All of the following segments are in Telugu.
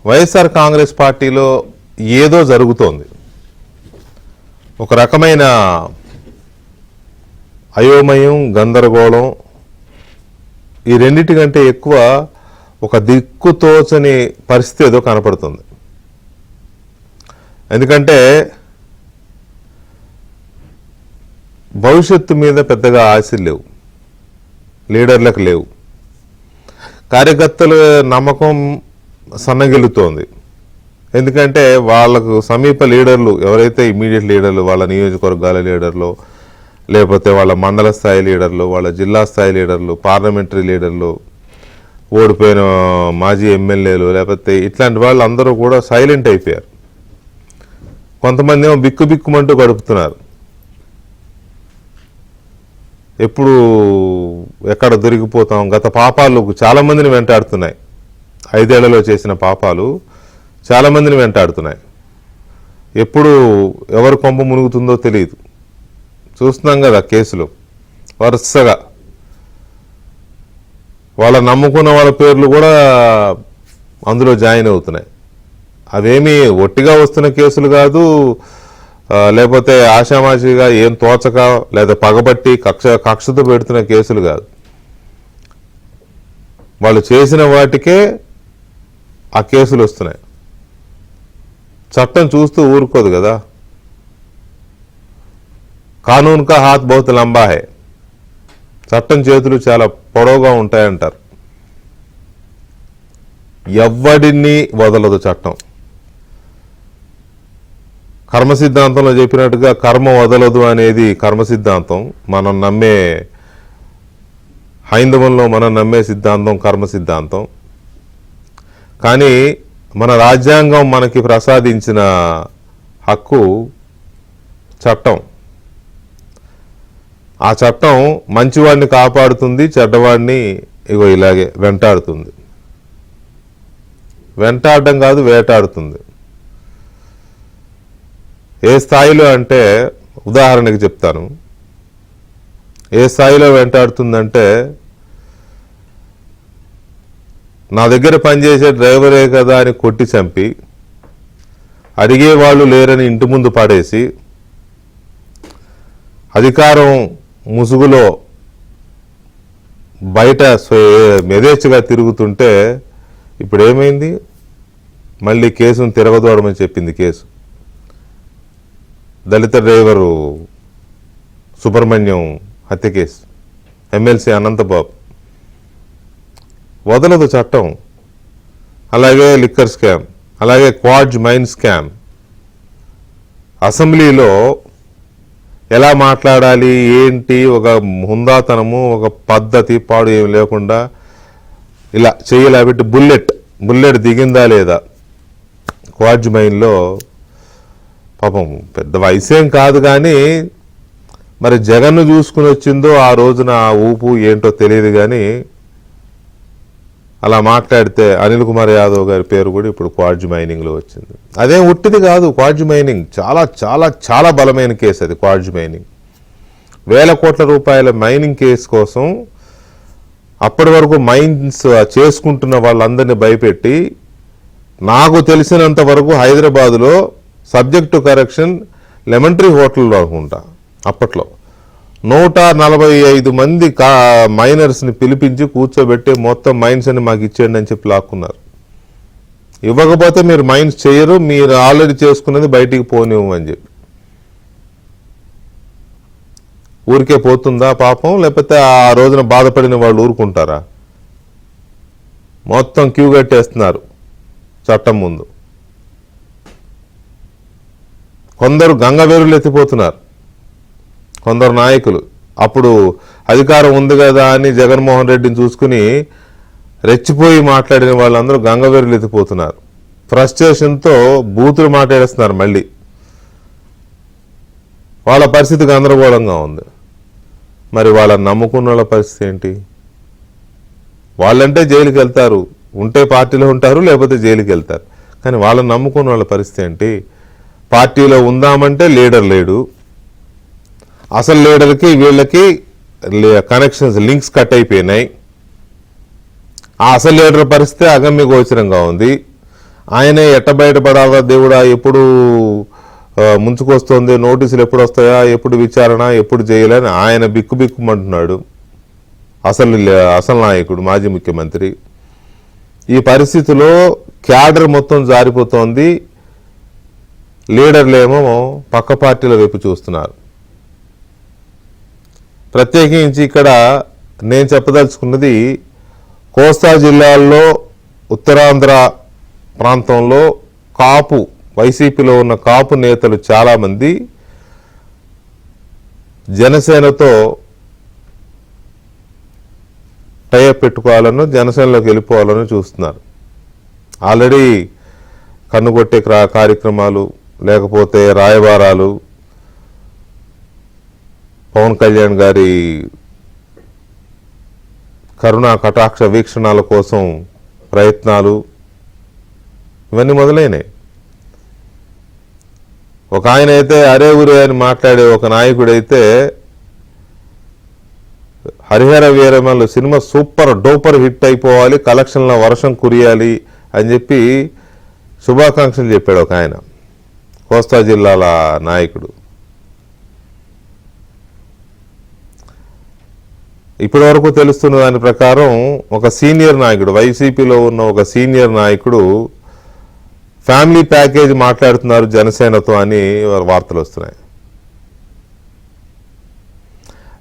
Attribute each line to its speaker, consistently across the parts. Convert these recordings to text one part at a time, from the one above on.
Speaker 1: వైఎస్ఆర్ కాంగ్రెస్ పార్టీలో ఏదో జరుగుతోంది. ఒక రకమైన అయోమయం, గందరగోళం, ఈ రెండింటికంటే ఎక్కువ ఒక దిక్కుతోచని పరిస్థితి ఏదో కనపడుతుంది. ఎందుకంటే భవిష్యత్తు మీద పెద్దగా ఆశలు లేవు, లీడర్లకు లేవు, కార్యకర్తల నమ్మకం సన్నగిల్లుతోంది. ఎందుకంటే వాళ్ళకు సమీప లీడర్లు ఎవరైతే ఇమీడియట్ లీడర్లు, వాళ్ళ నియోజకవర్గాల లీడర్లు, లేకపోతే వాళ్ళ మండల స్థాయి లీడర్లు, వాళ్ళ జిల్లా స్థాయి లీడర్లు, పార్లమెంటరీ లీడర్లు, ఓడిపోయిన మాజీ ఎమ్మెల్యేలు, లేకపోతే ఇట్లాంటి వాళ్ళు అందరూ కూడా సైలెంట్ అయిపోయారు. కొంతమంది ఏమో బిక్కుబిక్కుమంటూ గడుపుతున్నారు. ఎప్పుడు ఎక్కడ దొరికిపోతాం, గత పాపాలు చాలామందిని వెంటాడుతున్నాయి. 5 ఏళ్లలో చేసిన పాపాలు చాలామందిని వెంటాడుతున్నాయి. ఎప్పుడు ఎవరు కొంప మునుగుతుందో తెలియదు. చూస్తున్నాం కదా కేసులు వరుసగా. వాళ్ళ నమ్ముకున్న వాళ్ళ పేర్లు కూడా అందులో జాయిన్ అవుతున్నాయి. అవేమీ ఒట్టిగా వస్తున్న కేసులు కాదు, లేకపోతే ఆషామాషిగా ఏం తోచక లేదా పగబట్టి కక్షతో పెడుతున్న కేసులు కాదు. వాళ్ళు చేసిన వాటికే ఆ కేసులు వస్తున్నాయి. చట్టం చూస్తూ ఊరుకోదు కదా. కానూన్ కా హాత్ బహుత్ లంబా హై, చట్టం చేతులు చాలా పొడవుగా ఉంటాయంటారు. ఎవ్వడిని వదలదు చట్టం. కర్మ సిద్ధాంతంలో చెప్పినట్టుగా కర్మ వదలదు అనేది కర్మ సిద్ధాంతం. మనం నమ్మే హైందవంలో మనం నమ్మే సిద్ధాంతం కర్మ సిద్ధాంతం. కానీ మన రాజ్యాంగం మనకి ప్రసాదించిన హక్కు చట్టం. ఆ చట్టం మంచివాడిని కాపాడుతుంది, చెడ్డవాడిని ఇగో ఇలాగే వెంటాడుతుంది. వెంటాడడం కాదు, వేటాడుతుంది. ఏ స్థాయిలో అంటే ఉదాహరణకి చెప్తాను. ఏ స్థాయిలో వెంటాడుతుందంటే, నా దగ్గర పనిచేసే డ్రైవరే కదా అని కొట్టి చంపి, అడిగేవాళ్ళు లేరని ఇంటి ముందు పడేసి, అధికారం ముసుగులో బయట యథేచ్ఛగా తిరుగుతుంటే ఇప్పుడు ఏమైంది? మళ్ళీ కేసును తిరగదోడమని చెప్పింది కేసు. దళిత డ్రైవరు సుబ్రహ్మణ్యం హత్య కేసు, ఎమ్మెల్సీ అనంతబాబు. వదలదు చట్టం. అలాగే లిక్కర్ స్కామ్, అలాగే క్వాడ్జ్ మైన్ స్కామ్. అసెంబ్లీలో ఎలా మాట్లాడాలి, ఏంటి, ఒక హుందాతనము, ఒక పద్ధతి పాడు ఏమి లేకుండా ఇలా చెయ్యలా పెట్టి బుల్లెట్ దిగిందా లేదా? క్వాడ్జ్ మైన్లో పాపం పెద్ద వయసేం కాదు, కానీ మరి జగన్ను చూసుకుని వచ్చిందో ఆ రోజున ఆ ఊపు ఏంటో తెలియదు. కానీ అలా మాట్లాడితే అనిల్ కుమార్ యాదవ్ గారి పేరు కూడా ఇప్పుడు క్వాడ్జ్ మైనింగ్లో వచ్చింది. అదేం ఉట్టిది కాదు. క్వాడ్జ్ మైనింగ్ చాలా చాలా చాలా బలమైన కేసు అది. క్వాడ్జ్ మైనింగ్ వేల కోట్ల రూపాయల మైనింగ్ కేసు కోసం అప్పటి వరకు మైన్స్ చేసుకుంటున్న వాళ్ళందరినీ భయపెట్టి, నాకు తెలిసినంత వరకు హైదరాబాదులో subject to correction lemon tree హోటల్లో అనుకుంటా అప్పట్లో 145 మంది మైనర్స్ని పిలిపించి కూర్చోబెట్టి మొత్తం మైన్స్ అని మాకు ఇచ్చేయండి అని చెప్పి లాక్కున్నారు. ఇవ్వకపోతే మీరు మైన్స్ చేయరు, మీరు ఆల్రెడీ చేసుకున్నది బయటికి పోనివ్వమని చెప్పి. ఊరికే పోతుందా పాపం? లేకపోతే ఆ రోజున బాధపడిన వాళ్ళు ఊరుకుంటారా? మొత్తం క్యూ కట్టేస్తున్నారు చట్టం ముందు. కొందరు గంగవేరులు ఎత్తిపోతున్నారు, కొందరు నాయకులు. అప్పుడు అధికారం ఉంది కదా అని జగన్మోహన్ రెడ్డిని చూసుకుని రెచ్చిపోయి మాట్లాడిన వాళ్ళందరూ గంగవేరులు ఎత్తిపోతున్నారు. ఫ్రస్ట్రేషన్తో బూతులు మాట్లాడేస్తున్నారు. మళ్ళీ వాళ్ళ పరిస్థితి గందరగోళంగా ఉంది. మరి వాళ్ళని నమ్ముకున్న వాళ్ళ పరిస్థితి ఏంటి? వాళ్ళంటే జైలుకి వెళ్తారు, ఉంటే పార్టీలో ఉంటారు, లేకపోతే జైలుకి వెళ్తారు. కానీ వాళ్ళని నమ్ముకున్న వాళ్ళ పరిస్థితి ఏంటి? పార్టీలో ఉందామంటే లీడర్ లేడు. అసలు లీడర్కి వీళ్ళకి కనెక్షన్స్, లింక్స్ కట్ అయిపోయినాయి. ఆ అసలు లీడర్ పరిస్థితి అగమ్య గోచరంగా ఉంది. ఆయనే ఎట్ట బయటపడాలా దేవుడా, ఎప్పుడు ముంచుకొస్తుంది, నోటీసులు ఎప్పుడు వస్తాయా, ఎప్పుడు విచారణ, ఎప్పుడు చేయాలని ఆయన బిక్కుమంటున్నాడు. అసలు నాయకుడు, మాజీ ముఖ్యమంత్రి. ఈ పరిస్థితిలో క్యాడర్ మొత్తం జారిపోతోంది. లీడర్లేమో పక్క పార్టీల వైపు చూస్తున్నారు. ప్రత్యేకించి ఇక్కడ నేను చెప్పదలుచుకున్నది, కోస్తా జిల్లాల్లో ఉత్తరాంధ్ర ప్రాంతంలో కాపు, వైసీపీలో ఉన్న కాపు నేతలు చాలామంది జనసేనతో టైఅప్ పెట్టుకోవాలను, జనసేనలోకి వెళ్ళిపోవాలని చూస్తున్నారు. ఆల్రెడీ కన్నుకొట్టే కార్యక్రమాలు, లేకపోతే రాయబారాలు, పవన్ కళ్యాణ్ గారి కరుణా కటాక్ష వీక్షణాల కోసం ప్రయత్నాలు, ఇవన్నీ మొదలైనాయి. ఒక ఆయన అయితే అరే ఊరే అని మాట్లాడే ఒక నాయకుడైతే హరిహర వీరమల్లు సినిమా సూపర్ డూపర్ హిట్ అయిపోవాలి, కలెక్షన్ల వర్షం కురియాలి అని చెప్పి శుభాకాంక్షలు చెప్పాడు ఒక ఆయన, కోస్తా జిల్లాల నాయకుడు. ఇప్పటి వరకు తెలుస్తున్న దాని ప్రకారం ఒక సీనియర్ నాయకుడు, వైసీపీలో ఉన్న ఒక సీనియర్ నాయకుడు ఫ్యామిలీ ప్యాకేజ్ మాట్లాడుతున్నారు జనసేనతో అని వార్తలు వస్తున్నాయి.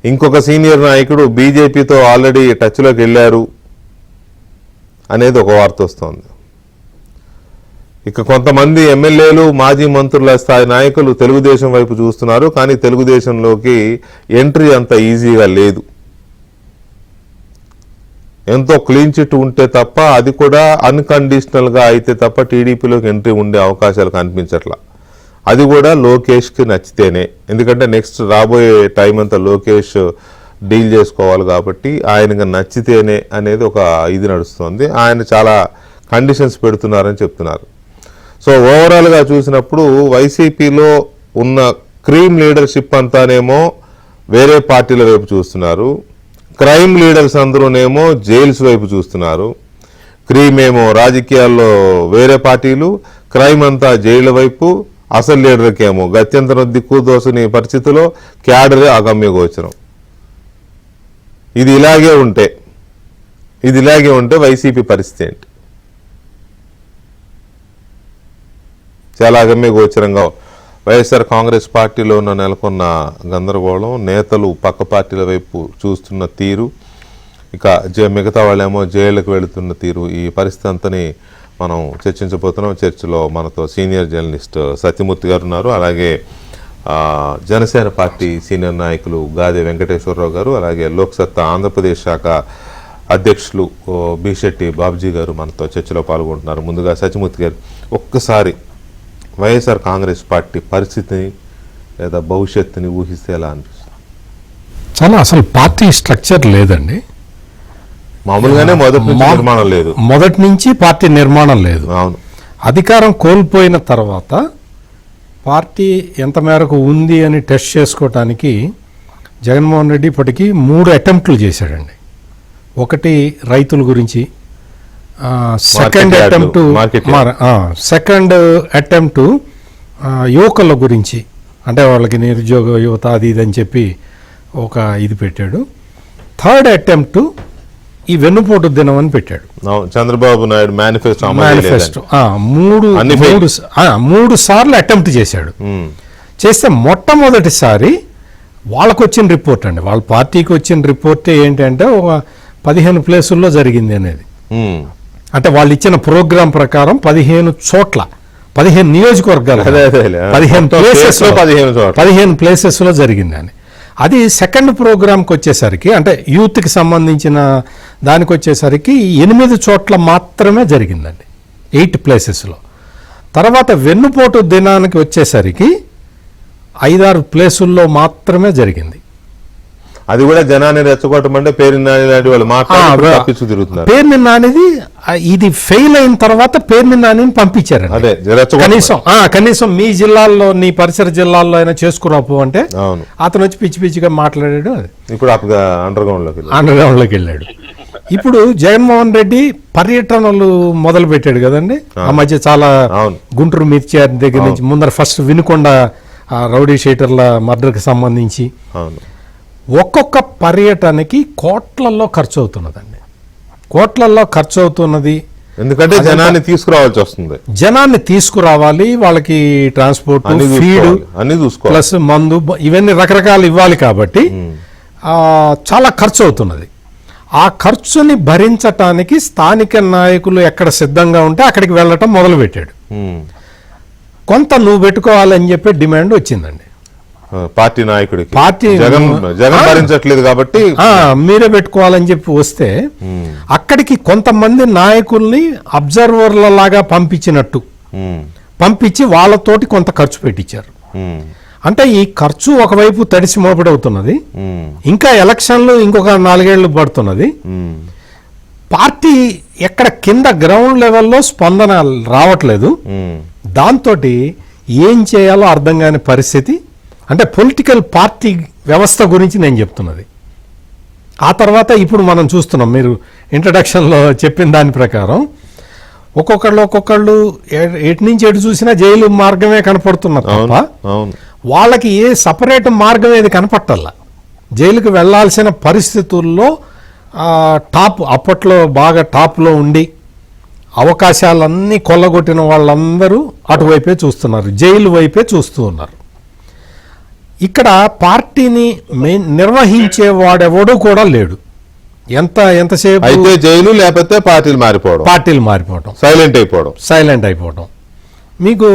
Speaker 1: ఇంకొక సీనియర్ నాయకుడు బీజేపీతో ఆల్రెడీ టచ్లోకి వెళ్ళారు అనేది ఒక వార్త వస్తోంది. ఇక కొంతమంది ఎమ్మెల్యేలు, మాజీ మంత్రుల స్థాయి నాయకులు తెలుగుదేశం వైపు చూస్తున్నారు. కానీ తెలుగుదేశంలోకి ఎంట్రీ అంత ఈజీగా లేదు. ఎంతో క్లీన్ చిట్ ఉంటే తప్ప, అది కూడా అన్కండిషనల్గా అయితే తప్ప టీడీపీలోకి ఎంట్రీ ఉండే అవకాశాలు కనిపించట్లా. అది కూడా లోకేష్కి నచ్చితేనే. ఎందుకంటే నెక్స్ట్ రాబోయే టైం అంతా లోకేష్ డీల్ చేసుకోవాలి కాబట్టి ఆయనకు నచ్చితేనే అనేది ఒక ఇది నడుస్తుంది. ఆయన చాలా కండిషన్స్ పెడుతున్నారని చెప్తున్నారు. సో ఓవరాల్గా చూసినప్పుడు వైసీపీలో ఉన్న క్రీమ్ లీడర్షిప్ అంతానేమో వేరే పార్టీల వైపు చూస్తున్నారు. క్రైమ్ లీడర్స్ అందరూనేమో జైల్స్ వైపు చూస్తున్నారు. క్రీమ్ ఏమో రాజకీయాల్లో వేరే పార్టీలు, క్రైమ్ అంతా జైళ్ళ వైపు, అసలు లీడర్కి ఏమో గత్యంతరం దిక్కు దోసని పరిస్థితిలో క్యాడర్ అగమ్య గోచరం. ఇది ఇలాగే ఉంటే వైసీపీ పరిస్థితి ఏంటి? చాలా అగమ్య గోచరంగా వైఎస్ఆర్ కాంగ్రెస్ పార్టీలో నెలకొన్న గందరగోళం, నేతలు పక్క పార్టీల వైపు చూస్తున్న తీరు, ఇక మిగతా వాళ్ళేమో జైళ్ళకు వెళుతున్న తీరు, ఈ పరిస్థితి అంతని మనం చర్చించబోతున్నాం. చర్చలో మనతో సీనియర్ జర్నలిస్ట్ సత్యమూర్తి గారు ఉన్నారు. అలాగే జనసేన పార్టీ సీనియర్ నాయకులు గాదే వెంకటేశ్వరరావు గారు, అలాగే లోక్సత్తా ఆంధ్రప్రదేశ్ శాఖ అధ్యక్షులు బిశెట్టి బాబ్జీ గారు మనతో చర్చలో పాల్గొంటున్నారు. ముందుగా సత్యమూర్తి గారు, ఒక్కసారి వైఎస్ఆర్ కాంగ్రెస్ పార్టీ పరిస్థితిని లేదా భవిష్యత్తుని ఊహిస్తే ఎలా అనిపిస్తుంది?
Speaker 2: చాలా అసలు పార్టీ స్ట్రక్చర్ లేదండి.
Speaker 1: మామూలుగానే మొదటి నుంచి
Speaker 2: పార్టీ నిర్మాణం లేదు.
Speaker 1: అవును.
Speaker 2: అధికారం కోల్పోయిన తర్వాత పార్టీ ఎంత మేరకు ఉంది అని టెస్ట్ చేసుకోవటానికి జగన్మోహన్ రెడ్డి ఇప్పటికీ 3 అటెంప్ట్లు చేశాడండి. ఒకటి రైతుల గురించి, సెకండ్ అటెంప్ట్ యువకుల గురించి, అంటే వాళ్ళకి నిరుద్యోగ యువత అది ఇది అని చెప్పి ఒక ఇది పెట్టాడు. థర్డ్ అటెంప్ట్ ఈ వెన్నుపోటు దినం అని పెట్టాడు
Speaker 1: చంద్రబాబు నాయుడు మేనిఫెస్టో.
Speaker 2: 3 సార్లు అటెంప్ట్ చేశాడు. చేస్తే మొట్టమొదటిసారి వాళ్ళకు వచ్చిన రిపోర్ట్ అండి, వాళ్ళ పార్టీకి వచ్చిన రిపోర్టే ఏంటంటే ఒక 15 ప్లేసుల్లో జరిగింది అనేది. అంటే వాళ్ళు ఇచ్చిన ప్రోగ్రాం ప్రకారం 15 చోట్ల, 15 నియోజకవర్గాలు, 15 ప్లేసెస్లో జరిగిందని. అది సెకండ్ ప్రోగ్రాంకి వచ్చేసరికి, అంటే యూత్కి సంబంధించిన దానికి వచ్చేసరికి 8 చోట్ల మాత్రమే జరిగిందండి, 8 ప్లేసెస్లో. తర్వాత వెన్నుపోటు దినానికి వచ్చేసరికి 5-6 ప్లేసుల్లో మాత్రమే జరిగింది.
Speaker 1: అది కూడా జనాన్ని రెచ్చగొట్టడం అంటే పేర్ని నాని లాంటి వాళ్ళు మాట్లాడుతూ తిరుగుతున్నారు.
Speaker 2: పేర్ని నానిది ఇది ఫెయిల్ అయిన తర్వాత పేర్ని నానిని పంపించారు. కనీసం మీ జిల్లాల్లో, నీ పరిసర జిల్లాల్లో అయినా చేసుకురాపు అంటే అతను వచ్చి పిచ్చి పిచ్చిగా మాట్లాడాడు.
Speaker 1: ఇప్పుడు అండర్ గ్రౌండ్ లోకి
Speaker 2: వెళ్ళాడు. ఇప్పుడు జగన్మోహన్ రెడ్డి పర్యటనలు మొదలు పెట్టాడు కదండి ఆ మధ్య చాలా
Speaker 1: అవును.
Speaker 2: గుంటూరు మిర్చియార్ దగ్గర నుంచి ముందర ఫస్ట్ వినుకొండ ఆ రౌడీ షీటర్ల మర్డర్కి సంబంధించి
Speaker 1: అవును.
Speaker 2: ఒక్కొక్క పర్యటనకి కోట్లల్లో ఖర్చు అవుతున్నదండి. కోట్లల్లో ఖర్చు అవుతున్నది.
Speaker 1: ఎందుకంటే జనాన్ని తీసుకురావాల్సి వస్తుంది,
Speaker 2: జనాన్ని తీసుకురావాలి, వాళ్ళకి ట్రాన్స్పోర్ట్, ఫీడ్,
Speaker 1: అన్ని చూసుకోవాలి,
Speaker 2: ప్లస్ మందు, ఇవన్నీ రకరకాలు ఇవ్వాలి కాబట్టి చాలా ఖర్చు అవుతున్నది. ఆ ఖర్చుని భరించటానికి స్థానిక నాయకులు ఎక్కడ సిద్ధంగా ఉంటే అక్కడికి వెళ్ళటం మొదలుపెట్టాడు. కొంత నువ్వు పెట్టుకోవాలని చెప్పి డిమాండ్ వచ్చిందండి
Speaker 1: పార్టీ నాయకుడికి.
Speaker 2: పార్టీ
Speaker 1: జగన్ భరించట్లేదు కాబట్టి
Speaker 2: మీరే పెట్టుకోవాలని చెప్పి వస్తే అక్కడికి కొంతమంది నాయకుల్ని అబ్జర్వర్ల లాగా పంపించి వాళ్ళతోటి కొంత ఖర్చు పెట్టించారు. అంటే ఈ ఖర్చు ఒకవైపు తడిసి మోపిడవుతున్నది, ఇంకా ఎలక్షన్లు ఇంకొక 4 ఏళ్లు పడుతున్నది. పార్టీ ఎక్కడ కింద గ్రౌండ్ లెవెల్లో స్పందన రావట్లేదు. దాంతో ఏం చేయాలో అర్థం కాని పరిస్థితి. అంటే పొలిటికల్ పార్టీ వ్యవస్థ గురించి నేను చెప్తున్నది. ఆ తర్వాత ఇప్పుడు మనం చూస్తున్నాం, మీరు ఇంట్రడక్షన్లో చెప్పిన దాని ప్రకారం ఒక్కొక్కళ్ళు ఎటు నుంచి ఎటు చూసినా జైలు మార్గమే కనపడుతున్నారు తప్ప వాళ్ళకి ఏ సపరేట్ మార్గం ఏది కనపట్టల్లా. జైలుకి వెళ్లాల్సిన పరిస్థితుల్లో అప్పట్లో బాగా టాప్లో ఉండి అవకాశాలన్నీ కొల్లగొట్టిన వాళ్ళందరూ అటువైపే చూస్తున్నారు, జైలు వైపే చూస్తూ ఉన్నారు. ఇక్కడ పార్టీని నిర్వహించేవాడెవడూ కూడా లేడు. ఎంతసేపు
Speaker 1: అయితే జైలు, లేకపోతే పార్టీలు మారిపోవడం, సైలెంట్ అయిపోవడం. మీకు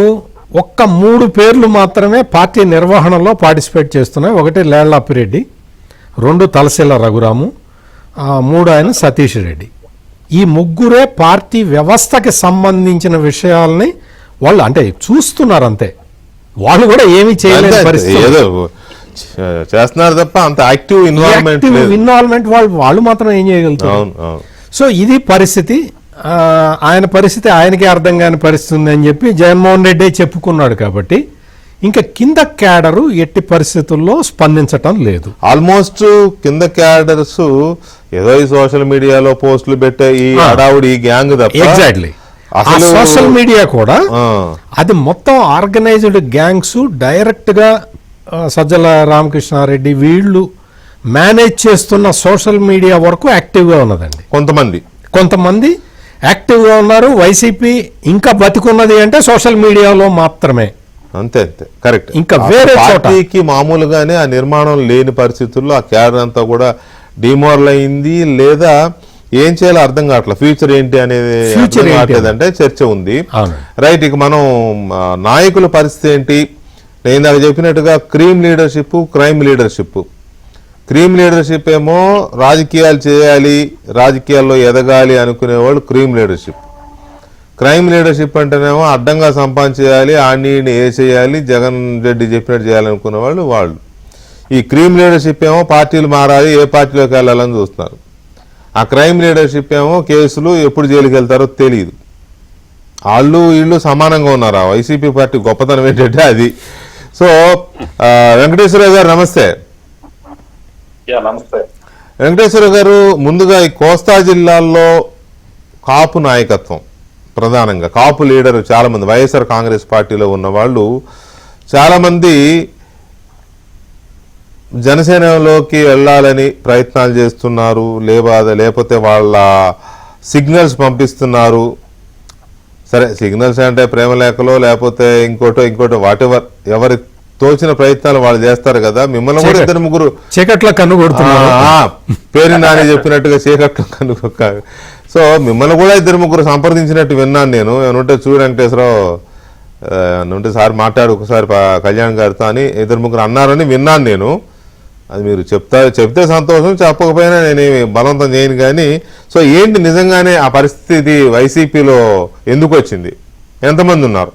Speaker 1: ఒక్క 3 పేర్లు మాత్రమే పార్టీ నిర్వహణలో పార్టిసిపేట్ చేస్తున్నాయి. 1 లేళ్ల అప్పిరెడ్డి, 2 తలశీల రఘురాము, 3 ఆయన సతీష్ రెడ్డి. ఈ ముగ్గురే పార్టీ వ్యవస్థకి సంబంధించిన విషయాల్ని వాళ్ళు అంటే చూస్తున్నారు అంతే. వాళ్ళు కూడా ఏమీ చేయలేని పరిస్థితి, చేస్తున్నారు తప్ప అంత యాక్టివ్
Speaker 2: ఇన్వాల్వ్మెంట్ వాళ్ళు మాత్రం ఏం చేయగలుగుతారు. సో ఇది పరిస్థితి. ఆయన పరిస్థితి ఆయనకే అర్థం కాని పరిస్థితి ఉందని చెప్పి జగన్మోహన్ రెడ్డి చెప్పుకున్నాడు. కాబట్టి ఇంకా కింద క్యాడరు ఎట్టి పరిస్థితుల్లో స్పందించటం లేదు.
Speaker 1: ఆల్మోస్ట్ కింద క్యాడర్స్ ఏదో ఈ సోషల్ మీడియాలో పోస్టులు పెట్టే ఈ హడావుడి, ఈ గ్యాంగ్ తప్ప
Speaker 2: ఎగ్జాక్ట్లీ సోషల్ మీడియా కూడా అది మొత్తం ఆర్గనైజ్డ్ గ్యాంగ్స్ డైరెక్ట్ గా సజ్జల రామకృష్ణారెడ్డి వీళ్ళు మేనేజ్ చేస్తున్న సోషల్ మీడియా వరకు యాక్టివ్గా ఉన్నదండి. కొంతమంది యాక్టివ్గా ఉన్నారు. వైసీపీ ఇంకా బతికున్నది అంటే సోషల్ మీడియాలో మాత్రమే.
Speaker 1: అంతే కరెక్ట్.
Speaker 2: ఇంకా వేరే
Speaker 1: పార్టీకి మామూలుగానే ఆ నిర్మాణం లేని పరిస్థితుల్లో ఆ క్యాడర్ అంతా కూడా డిమోరల్ అయింది, లేదా ఏం చేయాలో అర్థం కావట్లేదు. ఫ్యూచర్ ఏంటి అనేది అంటే చర్చ ఉంది. రైట్. ఇక మనం నాయకుల పరిస్థితి ఏంటి? నేను నాకు చెప్పినట్టుగా క్రైమ్ లీడర్షిప్ ఏమో రాజకీయాలు చేయాలి, రాజకీయాల్లో ఎదగాలి అనుకునేవాళ్ళు క్రైమ్ లీడర్షిప్ అంటేనేమో అడ్డంగా సంపాదించేయాలి, ఆడిని వేసేయాలి, జగన్ రెడ్డి చెప్పినట్టు చేయాలనుకునే వాళ్ళు. ఈ క్రైమ్ లీడర్షిప్ ఏమో పార్టీలు మారాలి, ఏ పార్టీలోకి వెళ్ళాలని చూస్తున్నారు. ఆ క్రైమ్ లీడర్షిప్ ఏమో కేసులు, ఎప్పుడు జైలుకి వెళ్తారో తెలియదు. వీళ్ళు సమానంగా ఉన్నారు. ఆ వైసీపీ పార్టీ గొప్పతనం ఏంటంటే అది. సో వెంకటేశ్వరరావు గారు నమస్తే. వెంకటేశ్వర గారు, ముందుగా ఈ కోస్తా జిల్లాల్లో కాపు నాయకత్వం, ప్రధానంగా కాపు లీడర్ చాలా మంది వైఎస్ఆర్ కాంగ్రెస్ పార్టీలో ఉన్న వాళ్ళు చాలా మంది జనసేనలోకి వెళ్ళాలని ప్రయత్నాలు చేస్తున్నారు, లేకపోతే వాళ్ళ సిగ్నల్స్ పంపిస్తున్నారు. సరే, సిగ్నల్స్ అంటే ప్రేమలేఖలో లేకపోతే ఇంకోటో వాటెవర్, ఎవరి తోచిన ప్రయత్నాలు వాళ్ళు చేస్తారు కదా. మిమ్మల్ని కూడా 2-3
Speaker 2: చీకట్లో కన్నుకొడుతున్నారు,
Speaker 1: పేరు నాని చెప్పినట్టుగా చీకట్లో కన్నుకొక్క. సో మిమ్మల్ని కూడా 2-3 సంప్రదించినట్టు విన్నాను నేను. ఏమంటే చూడు వెంకటేశ్వరరావు, ఏమంటే సార్ మాట్లాడు ఒకసారి కళ్యాణ్ గారితో అని 2-3 అన్నారని విన్నాను నేను. అది మీరు చెప్తే సంతోషం, చెప్పకపోయినా నేనేమి బలవంతం చేయను. కానీ సో ఏంటి నిజంగానే ఆ పరిస్థితి వైసీపీలో ఎందుకు వచ్చింది? ఎంతమంది ఉన్నారు?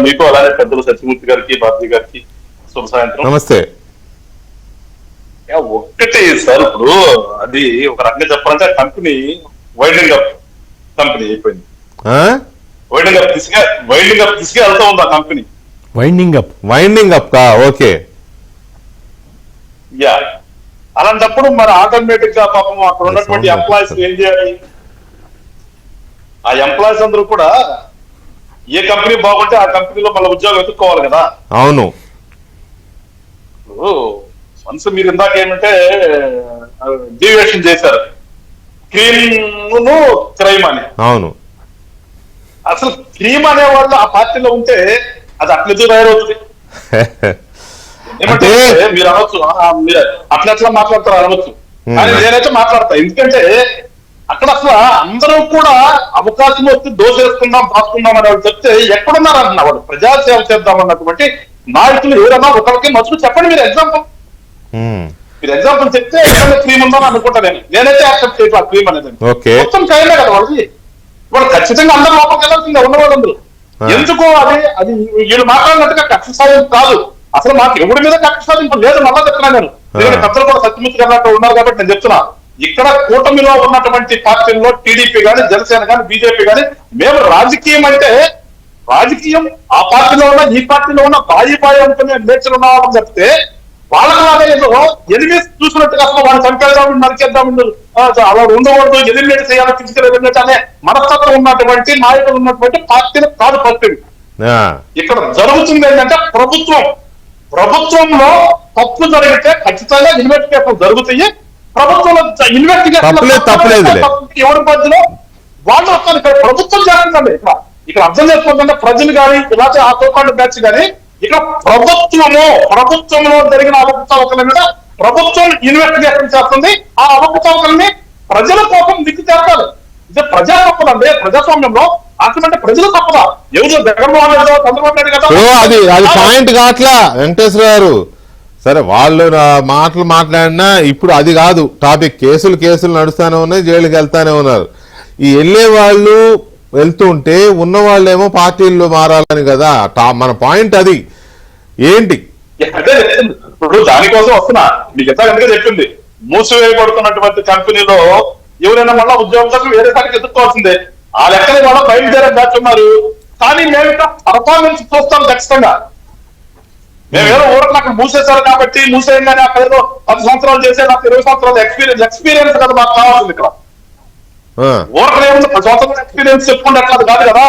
Speaker 3: మీకు అలానే పెద్దలు సత్యమూర్తి గారికి, భారతి గారికి శుభ సాయంత్రం.
Speaker 1: నమస్తే.
Speaker 3: ఒక్కటి సార్, ఇప్పుడు అది ఒక రకంగా చెప్పాలంటే కంపెనీ వైండింగ్ అప్ కంపెనీ అయిపోయింది. వైండింగ్ అప్ దిశగా వెళ్తా ఉంది ఆ company.
Speaker 2: Winding up
Speaker 1: okay.
Speaker 3: Yeah, అలాంటప్పుడు మరి ఆటోమేటిక్ గా పాపం అక్కడ ఉన్నటువంటి ఎంప్లాయీస్ ఏం చేయాలి? ఆ ఎంప్లాయీస్ అందరూ కూడా ఏ కంపెనీ బాగుంటే ఆ కంపెనీలో మళ్ళీ ఉద్యోగం వెతుక్కోవాలి కదా.
Speaker 1: అవును.
Speaker 3: వన్స్ మీరు ఇందాక ఏమంటే డీవియేషన్ చేశారు, క్రీమ్ క్రైమ్ అని.
Speaker 1: అవును.
Speaker 3: అసలు క్రీమ్ అనే వాళ్ళు ఆ పార్టీలో ఉంటే అది అట్లెందుకు తయారవుతుంది? ఏమంటే మీరు అనొచ్చు, మీరు అట్లా మాట్లాడతారు అనవచ్చు, కానీ నేనైతే మాట్లాడతా. ఎందుకంటే అక్కడ అసలు అందరూ కూడా అవకాశం వస్తే దోషేసుకుందాం పాసుకుందాం అని వాళ్ళు చెప్తే ఎక్కడున్నారు అంటున్నా. వాళ్ళు ప్రజాసేవ చేద్దాం అన్నటువంటి నాయకులు ఎవరన్నా ఒకరికి మనుషులు చెప్పండి. మీరు ఎగ్జాంపుల్ చెప్తే ఎక్కడ క్రీమ్ ఉందని అనుకుంటా. నేనైతే యాక్సెప్ట్ చేయట్లా క్రీమ్ అనేది. మొత్తం క్రైమే కదా వాళ్ళది. వాళ్ళు ఖచ్చితంగా అందరూ లోపలికి వెళ్ళాల్సిందే ఉన్న వాళ్ళందరూ. ఎందుకో అది వీళ్ళు మాట్లాడినట్టుగా కక్ష సాధింపు కాదు. అసలు మాకు ఎవరి మీద కక్ష సాధింపు లేదు. మళ్ళా చెప్తున్నా నేను పెద్దలు కూడా సత్యమూర్తి గారు ఉన్నారు కాబట్టి నేను చెప్తున్నా. ఇక్కడ కూటమిలో ఉన్నటువంటి పార్టీల్లో టీడీపీ గాని, జనసేన గాని, బీజేపీ గాని, మేము రాజకీయం అంటే రాజకీయం ఆ పార్టీలో ఉన్న ఈ పార్టీలో ఉన్న బాయి అనుకునే నేచర్ ఉన్న వాళ్ళని చెప్తే వాళ్ళకి ఏదో ఎనిమిది చూసినట్టుగా అసలు వాళ్ళు చంపేద్దాం, నరికేద్దాం, అలా ఉండకూడదు, ఎలిమినేట్ చేయాలి, ఫిజికల్ ఎలిమినేట్ అనే మనస్తత్వం ఉన్నటువంటి నాయకులు ఉన్నటువంటి పార్టీలు కాదు పరిస్థితి. ఇక్కడ జరుగుతుంది ఏంటంటే ప్రభుత్వంలో తప్పు జరిగితే ఖచ్చితంగా ఇన్వెస్టిగేషన్ జరుగుతాయి. ప్రభుత్వంలో ఇన్వెస్టిగేషన్ ఎవరి మధ్యలో వాళ్ళు వస్తారు. ఇక్కడ ప్రభుత్వం చేస్తుందండి. ఇక్కడ అర్థం చేసుకోవాలంటే ప్రజలు కానీ ఇలాంటి ఆ తోపాటు బ్యాచ్ కానీ ఇక్కడ ప్రభుత్వంలో జరిగిన అవకతవకల మీద ప్రభుత్వం ఇన్వెస్టిగేషన్ చేస్తుంది. ఆ అవకతవకల్ని ప్రజల కోసం దిక్కు చేస్తారు. ఇది ప్రజా తప్పదండి. ప్రజాస్వామ్యంలో అటువంటి ప్రజలు తప్పదా? ఎవరు జగన్మోహన్ రెడ్డి చంద్రబాబు నాయుడు కదా,
Speaker 1: అది పాయింట్ కావట్లా వెంకటేశ్వర గారు. సరే వాళ్ళు మాటలు మాట్లాడినా ఇప్పుడు అది కాదు టాపిక్. కేసులు నడుస్తానే ఉన్నాయి, జైలుకి వెళ్తానే ఉన్నారు. ఈ వెళ్ళే వాళ్ళు వెళ్తుంటే ఉన్న వాళ్ళేమో పార్టీల్లో మారాలని కదా మన పాయింట్. అది ఏంటి
Speaker 3: ఇప్పుడు దానికోసం వస్తున్నా. మీకు ఎంత కనుక చెప్పింది, మూసివేయబడుతున్నటువంటి కంపెనీలో ఎవరైనా మళ్ళా ఉద్యోగం కోసం వేరే సారికి ఎదుర్కోవాల్సిందే. ఆ లెక్కనే కూడా బయలుదేరే దాచున్నారు. కానీ మేము ఇక్కడ పర్ఫార్మెన్స్ చూస్తాం ఖచ్చితంగా. మేమేదో ఊరకు నాకు మూసేశారు కాబట్టి మూసేయంగానే అక్కడ ఏదో 10 సంవత్సరాలు చేసే నాకు 20 సంవత్సరాలు ఎక్స్పీరియన్స్ కదా మాకు కావాల్సింది. ఇక్కడ ఊరకనే ఉంది 10 సంవత్సరాల ఎక్స్పీరియన్స్ చెప్పుకుంటే అట్లా కాదు కదా.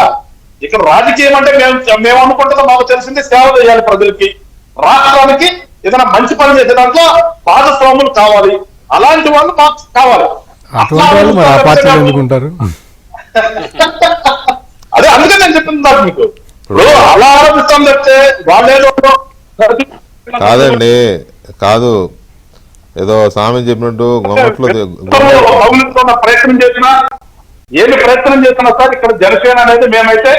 Speaker 3: ఇక్కడ రాజకీయం అంటే మేము అనుకుంటుందో మాకు తెలిసింది సేవ చేయాలి ప్రజలకి, రాష్ట్రానికి ఏదైనా మంచి పని చేసే దాంట్లో భాగస్వాములు కావాలి. అలాంటి వాళ్ళు మాకు కావాలి. అదే అందుకే నేను చెప్తున్నాను మీకు. అలా ఆలోచిస్తాం చెప్తే వాళ్ళేదో
Speaker 1: కాదండి, కాదు ఏదో స్వామి చెప్పినట్టు
Speaker 3: ప్రయత్నం చేసినా సార్ ఇక్కడ జనసేన అనేది మేమైతే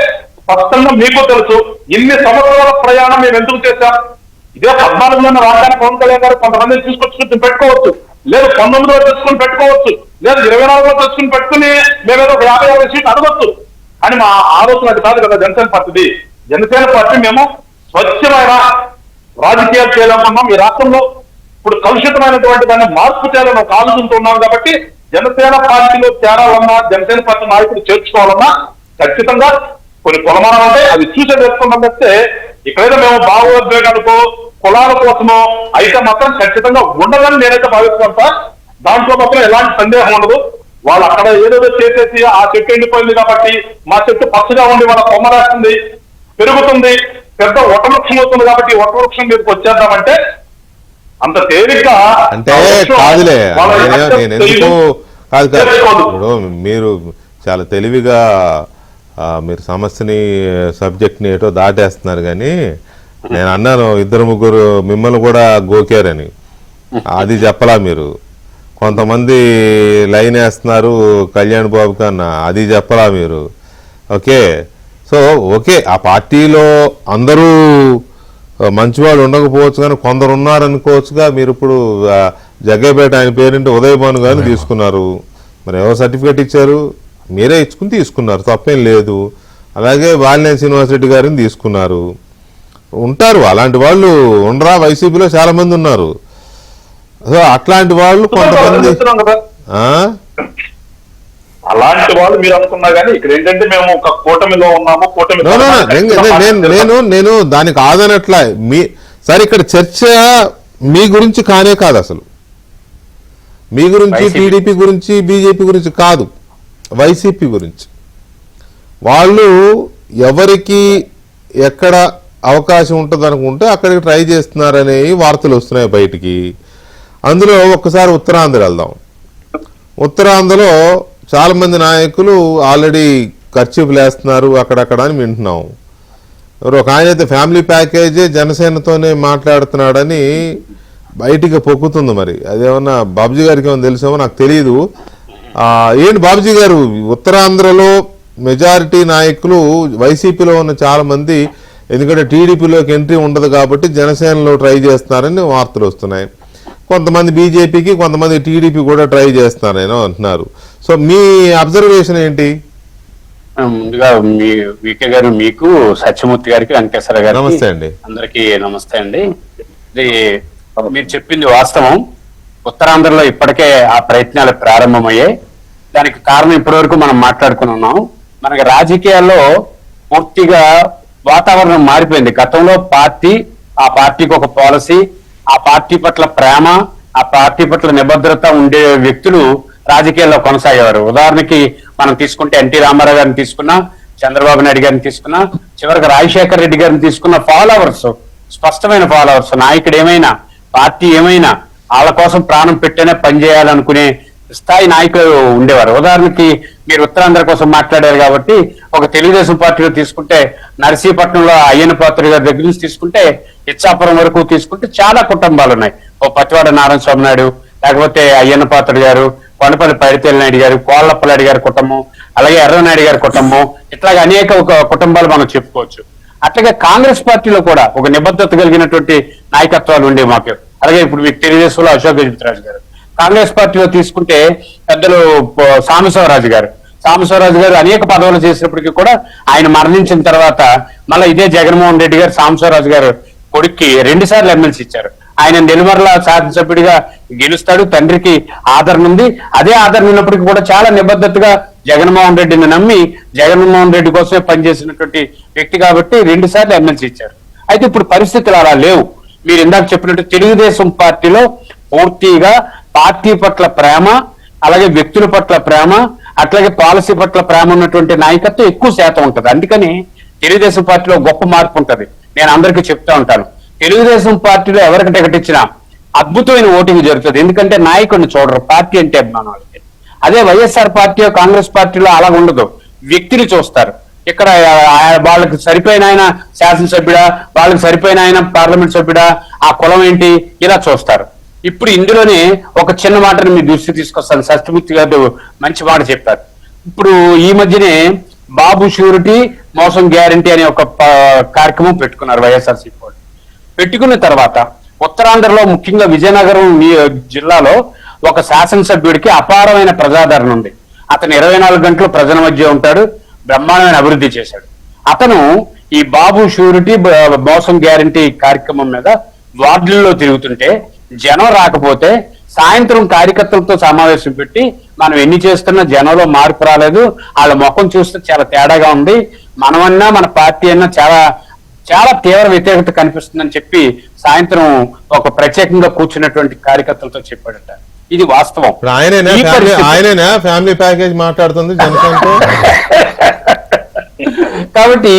Speaker 3: స్పష్టంగా మీకు తెలుసు. ఇన్ని సంవత్సరాల ప్రయాణం మేము ఎందుకు చేశాం? ఇదే 14లో రాజధాని పవన్ కళ్యాణ్ గారు కొంతమందిని తీసుకొచ్చుకుని పెట్టుకోవచ్చు, లేదు 19లో తెచ్చుకుని పెట్టుకోవచ్చు, లేదు 24లో తెచ్చుకుని పెట్టుకుని మేమేదో 50 సీట్లు అడగొచ్చు అని మా ఆలోచన అది కాదు కదా జనసేన పార్టీది. జనసేన పార్టీ మేము స్వచ్ఛమైన రాజకీయాలు చేయాలనుకున్నాం. ఈ రాష్ట్రంలో ఇప్పుడు కలుషితమైనటువంటి దాన్ని మార్పు చేయాలని ఒక ఆలోచనతో ఉన్నాం కాబట్టి జనసేన పార్టీలో చేరాలన్నా, జనసేన పార్టీ నాయకులు చేర్చుకోవాలన్నా ఖచ్చితంగా కొన్ని కులమానం అంటే అది చూసే తెలుసుకున్నాం తప్పితే ఇక్కడైతే మేము భావోద్వేగాలకో కులాల కోసమో అయితే మాత్రం ఖచ్చితంగా ఉండదని నేనైతే భావిస్తాను సార్. దాంట్లో మాత్రం ఎలాంటి సందేహం ఉండదు. వాళ్ళు అక్కడ ఏదేదో చేసేసి ఆ చెట్టు ఎండిపోయింది కాబట్టి మా చెట్టు పచ్చగా ఉండి వాళ్ళ కొమ్మరేస్తుంది, పెరుగుతుంది, పెద్ద వటవృక్షం అవుతుంది కాబట్టి వటవృక్షం మీదకి వచ్చేద్దామంటే అంత తేలిగ్గా
Speaker 1: అంటే కాదులే. కాదు మీరు చాలా తెలివిగా మీరు సమస్యని సబ్జెక్ట్ని ఏటో దాటేస్తున్నారు. కానీ నేను అన్నాను 2-3 మిమ్మల్ని కూడా గోకారని, అది చెప్పలా మీరు. కొంతమంది లైన్ వేస్తున్నారు కళ్యాణ్ బాబు కన్నా, అది చెప్పలా మీరు. ఓకే, సో ఓకే ఆ పార్టీలో అందరూ మంచివాళ్ళు ఉండకపోవచ్చు కానీ కొందరు ఉన్నారనుకోవచ్చుగా. మీరు ఇప్పుడు జగ్గేపేట ఆయన పేరింటి ఉదయభాను గారిని తీసుకున్నారు, మరి ఎవరు సర్టిఫికేట్ ఇచ్చారు? మీరే ఇచ్చుకుని తీసుకున్నారు, తప్పేం లేదు. అలాగే బాలినేని శ్రీనివాసరెడ్డి గారిని తీసుకున్నారు. ఉంటారు అలాంటి వాళ్ళు, ఉండరా వైసీపీలో చాలా మంది ఉన్నారు. సో అట్లాంటి వాళ్ళు కొంతమంది
Speaker 3: అలాంటి వాళ్ళు మీరు అనుకున్నా కానీ ఇక్కడ ఏంటంటే మేము ఒక కూటమిలో ఉన్నాము.
Speaker 1: నేను దానికి కాదనట్లా. సరే ఇక్కడ చర్చ మీ గురించి కానే కాదు అసలు, మీ గురించి, టీడీపీ గురించి, బీజేపీ గురించి కాదు, వైసీపీ గురించి. వాళ్ళు ఎవరికి ఎక్కడ అవకాశం ఉంటుంది అనుకుంటే అక్కడికి ట్రై చేస్తున్నారనే వార్తలు వస్తున్నాయి బయటికి. అందులో ఒక్కసారి ఉత్తరాంధ్ర వెళ్దాం. ఉత్తరాంధ్రలో చాలా మంది నాయకులు ఆల్రెడీ ఖర్చీపులు వేస్తున్నారు అక్కడక్కడ అని వింటున్నాం. ఒక ఆయన అయితే ఫ్యామిలీ ప్యాకేజే జనసేనతోనే మాట్లాడుతున్నాడని బయటికి పొక్కుతుంది. మరి అదేమన్నా బాబుజీ గారికి ఏమన్నా తెలుసేమో నాకు తెలియదు. ఏంటి బాబుజీ గారు, ఉత్తరాంధ్రలో మెజారిటీ నాయకులు వైసీపీలో ఉన్న చాలా మంది, ఎందుకంటే టీడీపీలోకి ఎంట్రీ ఉండదు కాబట్టి జనసేనలో ట్రై చేస్తున్నారని వార్తలు వస్తున్నాయి. కొంతమంది బీజేపీకి, కొంతమంది టీడీపీ కూడా ట్రై చేస్తున్నారని అంటున్నారు. సో మీ అబ్జర్వేషన్ ఏంటి?
Speaker 4: ముందుగా మీ వికే గారు, మీకు, సత్యమూర్తి గారికి, వెంకటేశ్వర గారికి
Speaker 1: నమస్తే అండి.
Speaker 4: అందరికి నమస్తే అండి. ఇది మీరు చెప్పింది వాస్తవం. ఉత్తరాంధ్రలో ఇప్పటికే ఆ ప్రయత్నాలు ప్రారంభమయ్యాయి. దానికి కారణం ఇప్పటి వరకు మనం మాట్లాడుకుని ఉన్నాం. మనకి రాజకీయాల్లో పూర్తిగా వాతావరణం మారిపోయింది. గతంలో పార్టీ, ఆ పార్టీకి ఒక పాలసీ, ఆ పార్టీ పట్ల ప్రేమ, ఆ పార్టీ పట్ల నిబద్ధత ఉండే వ్యక్తులు రాజకీయాల్లో కొనసాగేవారు. ఉదాహరణకి మనం తీసుకుంటే ఎన్టీ రామారావు గారిని తీసుకున్నా, చంద్రబాబు నాయుడు గారిని తీసుకున్నా, చివరికి రాజశేఖర రెడ్డి గారిని తీసుకున్న, ఫాలోవర్స్, స్పష్టమైన ఫాలోవర్స్. నాయకుడు ఏమైనా, పార్టీ ఏమైనా వాళ్ళ కోసం ప్రాణం పెట్టేనే పనిచేయాలనుకునే స్థాయి నాయకులు ఉండేవారు. ఉదాహరణకి మీరు ఉత్తరాంధ్ర కోసం మాట్లాడారు కాబట్టి ఒక తెలుగుదేశం పార్టీలో తీసుకుంటే నర్సీపట్నంలో అయ్యన్న పాత్రుడు గారి దగ్గర నుంచి తీసుకుంటే ఇచ్చాపురం వరకు తీసుకుంటే చాలా కుటుంబాలు ఉన్నాయి. ఓ పతివాడ నారాయణ స్వామి నాయుడు, లేకపోతే అయ్యన్న పాత్రుడు గారు, కొండపల్లి పైడితేలి నాయుడు గారు, కోళ్లప్పలాడి గారి కుటుంబం, అలాగే ఎర్రనాయుడు గారి కుటుంబం, ఇట్లాగే అనేక కుటుంబాలు మనం చెప్పుకోవచ్చు. అట్లాగే కాంగ్రెస్ పార్టీలో కూడా ఒక నిబద్ధత కలిగినటువంటి నాయకత్వాలు ఉండే మాకు. అలాగే ఇప్పుడు మీకు తెలుగుదేశంలో అశోక్ గజపతిరాజు గారు, కాంగ్రెస్ పార్టీలో తీసుకుంటే పెద్దలు సాంబశివరాజు గారు అనేక పదవులు చేసినప్పటికీ కూడా ఆయన మరణించిన తర్వాత మళ్ళీ ఇదే జగన్మోహన్ రెడ్డి గారు సాంబశివరాజు గారు కొడుక్కి 2 సార్లు ఎమ్మెల్సీ ఇచ్చారు. ఆయన నెల్లిమర్ల శాసనసభ్యుడిగా గెలుస్తాడు, తండ్రికి ఆదరణ ఉంది. అదే ఆదరణ ఉన్నప్పటికీ కూడా చాలా నిబద్ధతగా జగన్మోహన్ రెడ్డిని నమ్మి జగన్మోహన్ రెడ్డి కోసమే పనిచేసినటువంటి వ్యక్తి కాబట్టి 2 సార్లు ఎమ్మెల్సీ ఇచ్చారు. అయితే ఇప్పుడు పరిస్థితులు అలా లేవు. మీరు ఇందాక చెప్పినట్టు తెలుగుదేశం పార్టీలో పూర్తిగా పార్టీ పట్ల ప్రేమ, అలాగే వ్యక్తుల పట్ల ప్రేమ, అట్లాగే పాలసీ పట్ల ప్రేమ ఉన్నటువంటి నాయకత్వం ఎక్కువ శాతం ఉంటుంది. అందుకని తెలుగుదేశం పార్టీలో గొప్ప మార్పు ఉంటుంది. నేను అందరికీ చెప్తా ఉంటాను, తెలుగుదేశం పార్టీలో ఎవరికి టికెట్ ఇచ్చినా అద్భుతమైన ఓటింగ్ జరుగుతుంది. ఎందుకంటే నాయకుడిని చూడరు, పార్టీ అంటే అభిమానం వాళ్ళకి. అదే వైఎస్ఆర్ పార్టీ, కాంగ్రెస్ పార్టీలో అలా ఉండదు, వ్యక్తిని చూస్తారు. ఇక్కడ వాళ్ళకి సరిపోయిన ఆయన శాసనసభ్యుడా, వాళ్ళకి సరిపోయిన ఆయన పార్లమెంట్ సభ్యుడా, ఆ కులం ఏంటి, ఇలా చూస్తారు. ఇప్పుడు ఇందులోనే ఒక చిన్న మాటను మీ దృష్టి తీసుకొస్తాను. సత్యమూర్తి గారు మంచి మాట చెప్పారు. ఇప్పుడు ఈ మధ్యనే బాబు షూరిటీ మోసం గ్యారంటీ అనే ఒక కార్యక్రమం పెట్టుకున్నారు వైఎస్ఆర్సీపీ వాళ్ళు. పెట్టుకున్న తర్వాత ఉత్తరాంధ్రలో ముఖ్యంగా విజయనగరం జిల్లాలో ఒక శాసనసభ్యుడికి అపారమైన ప్రజాదరణ ఉంది. అతను 24 గంటలు ప్రజల మధ్య ఉంటాడు, బ్రహ్మాండమైన అభివృద్ధి చేశాడు. అతను ఈ బాబు షూరిటీ మోసం గ్యారంటీ కార్యక్రమం మీద వార్డుల్లో తిరుగుతుంటే జనం రాకపోతే సాయంత్రం కార్యకర్తలతో సమావేశం పెట్టి మనం ఎన్ని చేస్తున్నా జనంలో మార్పు రాలేదు, వాళ్ళ ముఖం చూస్తే చాలా తేడాగా ఉంది, మనమన్నా మన పార్టీ అన్నా చాలా చాలా తీవ్ర వ్యతిరేకత కనిపిస్తుందని చెప్పి సాయంత్రం ఒక ప్రత్యేకంగా కూర్చున్నటువంటి కార్యకర్తలతో చెప్పాడట. ఇది వాస్తవం.
Speaker 1: ఆయనేనా ఫ్యామిలీ ప్యాకేజ్ మాట్లాడుతుంది జనసేనతో?
Speaker 4: కాబట్టి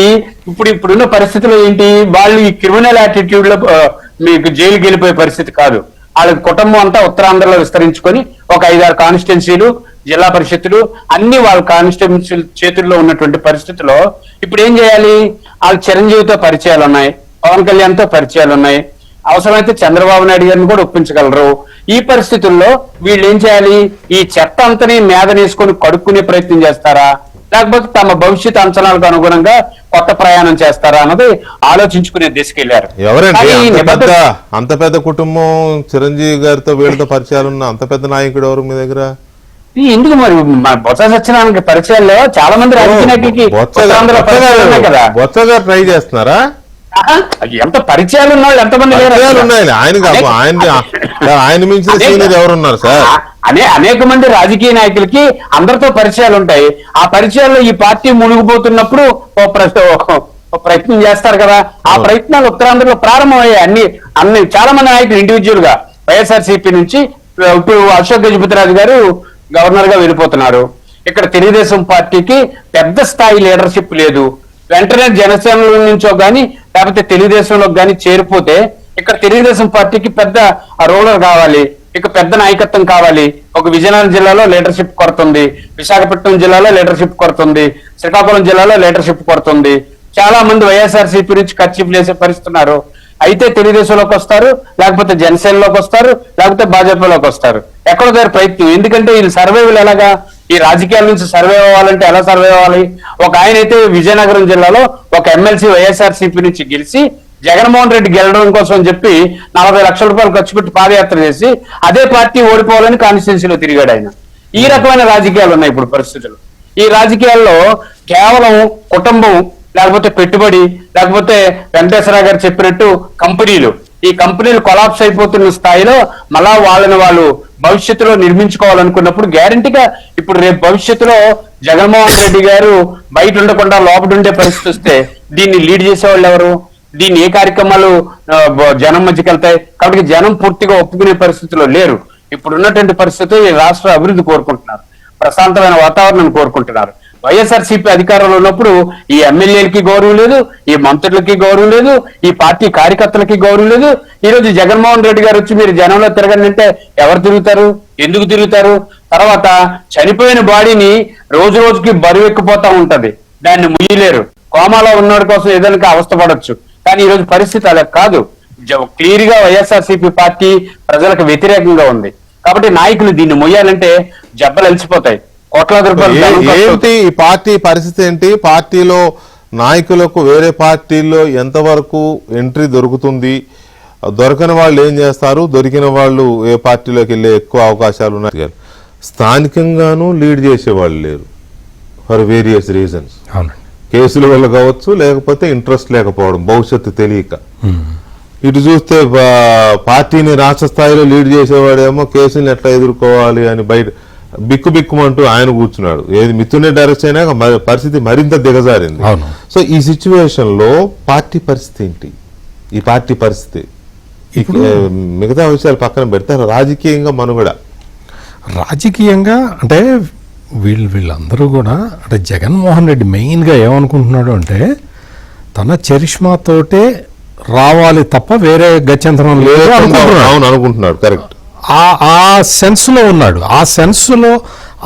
Speaker 4: ఇప్పుడున్న పరిస్థితుల్లో ఏంటి, వాళ్ళు ఈ క్రిమినల్ యాటిట్యూడ్ లో మీకు జైలుకి వెళ్ళిపోయే పరిస్థితి కాదు. వాళ్ళ కుటుంబం అంతా ఉత్తరాంధ్రలో విస్తరించుకొని ఒక 5-6 కాన్స్టిట్యున్సీలు, జిల్లా పరిషత్తులు అన్ని వాళ్ళ కాన్స్టిట్యున్సీల చేతుల్లో ఉన్నటువంటి పరిస్థితిలో ఇప్పుడు ఏం చేయాలి? వాళ్ళు చిరంజీవితో పరిచయాలు ఉన్నాయి, పవన్ కళ్యాణ్తో పరిచయాలు ఉన్నాయి, అవసరమైతే చంద్రబాబు నాయుడు గారిని కూడా ఒప్పించగలరు. ఈ పరిస్థితుల్లో వీళ్ళు ఏం చేయాలి? ఈ చెత్త అంతని మేదనేసుకొని కడుక్కునే ప్రయత్నం చేస్తారా, లేకపోతే తమ భవిష్యత్ అంచనాలకు అనుగుణంగా కొత్త ప్రయాణం చేస్తారా అన్నది ఆలోచించుకునే దిశకి వెళ్ళారు.
Speaker 1: ఎవరండి అంత పెద్ద కుటుంబం, చిరంజీవి గారితో వీళ్ళతో పరిచయాలు ఉన్న అంత పెద్ద నాయకుడు ఎవరు మీ దగ్గర?
Speaker 4: ఎందుకు మరి బొత్స సత్యనారాయణ పరిచయాల్లో చాలా మంది రాజకీయ నాయకులకి కదా.
Speaker 1: బొత్స గారు ట్రై చేస్తున్నారా?
Speaker 4: ఎంత పరిచయాలు ఉన్న వాళ్ళు ఎంతమంది
Speaker 1: ఉన్నాయి? ఆయన మించిన సీనియర్ ఎవరున్నారు సార్?
Speaker 4: అనేక మంది రాజకీయ నాయకులకి అందరితో పరిచయాలు ఉంటాయి. ఆ పరిచయాల్లో ఈ పార్టీ మునిగిపోతున్నప్పుడు ఒక ప్రయత్నం చేస్తారు కదా, ఆ ప్రయత్నాలు ఉత్తరాంధ్రలో ప్రారంభమయ్యాయి. అన్ని చాలా మంది నాయకులు ఇండివిజువల్ గా వైఎస్ఆర్సీపీ నుంచి ఇప్పుడు అశోక్ గజపతిరాజు గారు గవర్నర్ గా వెళ్ళిపోతున్నారు. ఇక్కడ తెలుగుదేశం పార్టీకి పెద్ద స్థాయి లీడర్షిప్ లేదు. వెంటనే జనసేనలో నుంచో గానీ లేకపోతే తెలుగుదేశంలోకి గానీ చేరిపోతే ఇక్కడ తెలుగుదేశం పార్టీకి పెద్ద రోలర్ కావాలి, ఇక పెద్ద నాయకత్వం కావాలి. ఒక విజయనగరం జిల్లాలో లీడర్షిప్ కొరత ఉంది, విశాఖపట్నం జిల్లాలో లీడర్షిప్ కొరత ఉంది, శ్రీకాకుళం జిల్లాలో లీడర్షిప్ కొరత ఉంది. చాలా మంది వైఎస్ఆర్సీపీ నుంచి ఖర్చు వేసే పరిస్థితున్నారు. అయితే తెలుగుదేశంలోకి వస్తారు, లేకపోతే జనసేనలోకి వస్తారు, లేకపోతే భాజపాలోకి వస్తారు. ఎక్కడో దగ్గర ప్రయత్నం. ఎందుకంటే వీళ్ళు సర్వైవల్ ఎలాగా, ఈ రాజకీయాల నుంచి సర్వే అవ్వాలంటే ఎలా సర్వే అవ్వాలి? ఒక ఆయన అయితే విజయనగరం జిల్లాలో ఒక ఎమ్మెల్సీ వైఎస్ఆర్సీపీ నుంచి గెలిచి జగన్మోహన్ రెడ్డి గెలవడం కోసం చెప్పి 40 లక్షల రూపాయలు ఖర్చు పెట్టి పాదయాత్ర చేసి అదే పార్టీ ఓడిపోవాలని కాన్స్టిట్యున్సీలో తిరిగాడు ఆయన. ఈ రకమైన రాజకీయాలు ఉన్నాయి ఇప్పుడు పరిస్థితులు. ఈ రాజకీయాల్లో కేవలం కుటుంబం, లేకపోతే పెట్టుబడి, లేకపోతే వెంకటేశ్వరరావు గారు చెప్పినట్టు కంపెనీలు, ఈ కంపెనీలు కొలాప్స్ అయిపోతున్న స్థాయిలో మళ్ళా వాళ్ళని వాళ్ళు భవిష్యత్తులో నిర్మించుకోవాలనుకున్నప్పుడు గ్యారంటీగా ఇప్పుడు రేపు భవిష్యత్తులో జగన్మోహన్ రెడ్డి గారు బయట ఉండకుండా లోపల ఉండే పరిస్థితి వస్తే దీన్ని లీడ్ చేసేవాళ్ళు ఎవరు? దీన్ని ఏ కార్యక్రమాలు జనం మధ్యకి వెళ్తాయి? కాబట్టి జనం పూర్తిగా ఒప్పుకునే పరిస్థితిలో లేరు. ఇప్పుడు ఉన్నటువంటి పరిస్థితి రాష్ట్ర అభివృద్ధి కోరుకుంటున్నారు, ప్రశాంతమైన వాతావరణాన్ని కోరుకుంటున్నారు. వైఎస్ఆర్సీపీ అధికారంలో ఉన్నప్పుడు ఈ ఎమ్మెల్యేలకి గౌరవం లేదు, ఈ మంత్రులకి గౌరవం లేదు, ఈ పార్టీ కార్యకర్తలకి గౌరవం లేదు. ఈ రోజు జగన్మోహన్ రెడ్డి గారు వచ్చి మీరు జనంలో తిరగండి అంటే ఎవరు తిరుగుతారు? ఎందుకు తిరుగుతారు? తర్వాత చనిపోయిన బాడీని రోజు రోజుకి బరువు ఎక్కిపోతా ఉంటది, దాన్ని ముయ్యలేరు. కోమాలో ఉన్నవాడి కోసం ఏదైనా అవస్థపడొచ్చు, కానీ ఈ రోజు పరిస్థితి అలా కాదు. క్లియర్ గా వైఎస్ఆర్సీపీ పార్టీ ప్రజలకు వ్యతిరేకంగా ఉంది. కాబట్టి నాయకులు దీన్ని మొయ్యాలంటే జబ్బలు అలిసిపోతాయి. కోట్లాది రూపాయలు
Speaker 1: ఏంటి ఈ పార్టీ పరిస్థితి ఏంటి? పార్టీలో నాయకులకు వేరే పార్టీల్లో ఎంతవరకు ఎంట్రీ దొరుకుతుంది? దొరకని వాళ్ళు ఏం చేస్తారు? దొరికిన వాళ్ళు ఏ పార్టీలోకి వెళ్ళే ఎక్కువ అవకాశాలు ఉన్నాయి? స్థానికంగానూ లీడ్ చేసేవాళ్ళు లేరు ఫర్ వేరియస్ రీజన్స్. కేసుల వల్ల కావచ్చు, లేకపోతే ఇంట్రెస్ట్ లేకపోవడం, భవిష్యత్తు తెలియక. ఇటు చూస్తే పార్టీని రాష్ట్ర స్థాయిలో లీడ్ చేసేవాడేమో కేసుని ఎట్లా ఎదుర్కోవాలి అని బయట బిక్కుమంటూ ఆయన కూర్చున్నాడు. ఏది మిథునే డైరెక్ట్ అయినాక పరిస్థితి మరింత దిగజారింది. సో ఈ సిచ్యువేషన్ లో పార్టీ పరిస్థితి ఏంటి? ఈ పార్టీ పరిస్థితి మిగతా విషయాలు పక్కన పెడితే రాజకీయంగా మనుగడ,
Speaker 2: రాజకీయంగా అంటే వీళ్ళందరూ కూడా అంటే జగన్మోహన్ రెడ్డి మెయిన్గా ఏమనుకుంటున్నాడు అంటే తన చరిష్మాతోటే రావాలి తప్ప వేరే గత్యంతరం లేదు
Speaker 1: అనుకుంటున్నాడు. కరెక్ట్.
Speaker 2: ఆ సెన్స్లో ఉన్నాడు. ఆ సెన్స్లో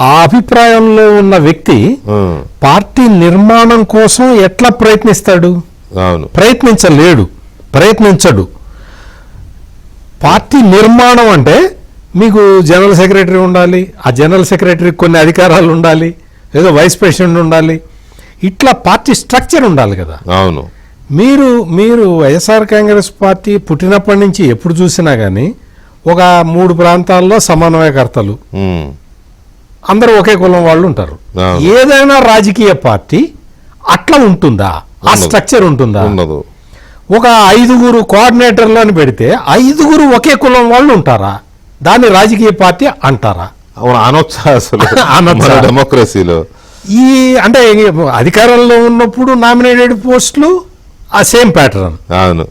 Speaker 2: ఆ అభిప్రాయంలో ఉన్న వ్యక్తి పార్టీ నిర్మాణం కోసం ఎట్లా ప్రయత్నిస్తాడు? ప్రయత్నించడు. పార్టీ నిర్మాణం అంటే మీకు జనరల్ సెక్రటరీ ఉండాలి, ఆ జనరల్ సెక్రటరీకి కొన్ని అధికారాలు ఉండాలి, ఏదో వైస్ ప్రెసిడెంట్ ఉండాలి, ఇట్లా పార్టీ స్ట్రక్చర్ ఉండాలి కదా.
Speaker 1: అవును.
Speaker 2: మీరు వైఎస్ఆర్ కాంగ్రెస్ పార్టీ పుట్టినప్పటి నుంచి ఎప్పుడు చూసినా కానీ ఒక 3 ప్రాంతాల్లో సమన్వయకర్తలు అందరూ ఒకే కులం వాళ్ళు ఉంటారు. ఏదైనా రాజకీయ పార్టీ అట్లా ఉంటుందా? ఆ స్ట్రక్చర్ ఉంటుందా? ఒక 5 కోఆర్డినేటర్లు అని పెడితే 5 ఒకే కులం వాళ్ళు ఉంటారా? దాన్ని రాజకీయ పార్టీ అంటారా?
Speaker 1: డెమోక్రసీలో
Speaker 2: ఈ అంటే అధికారంలో ఉన్నప్పుడు నామినేటెడ్ పోస్టులు ఆ సేమ్ ప్యాటర్న్.
Speaker 1: అవును.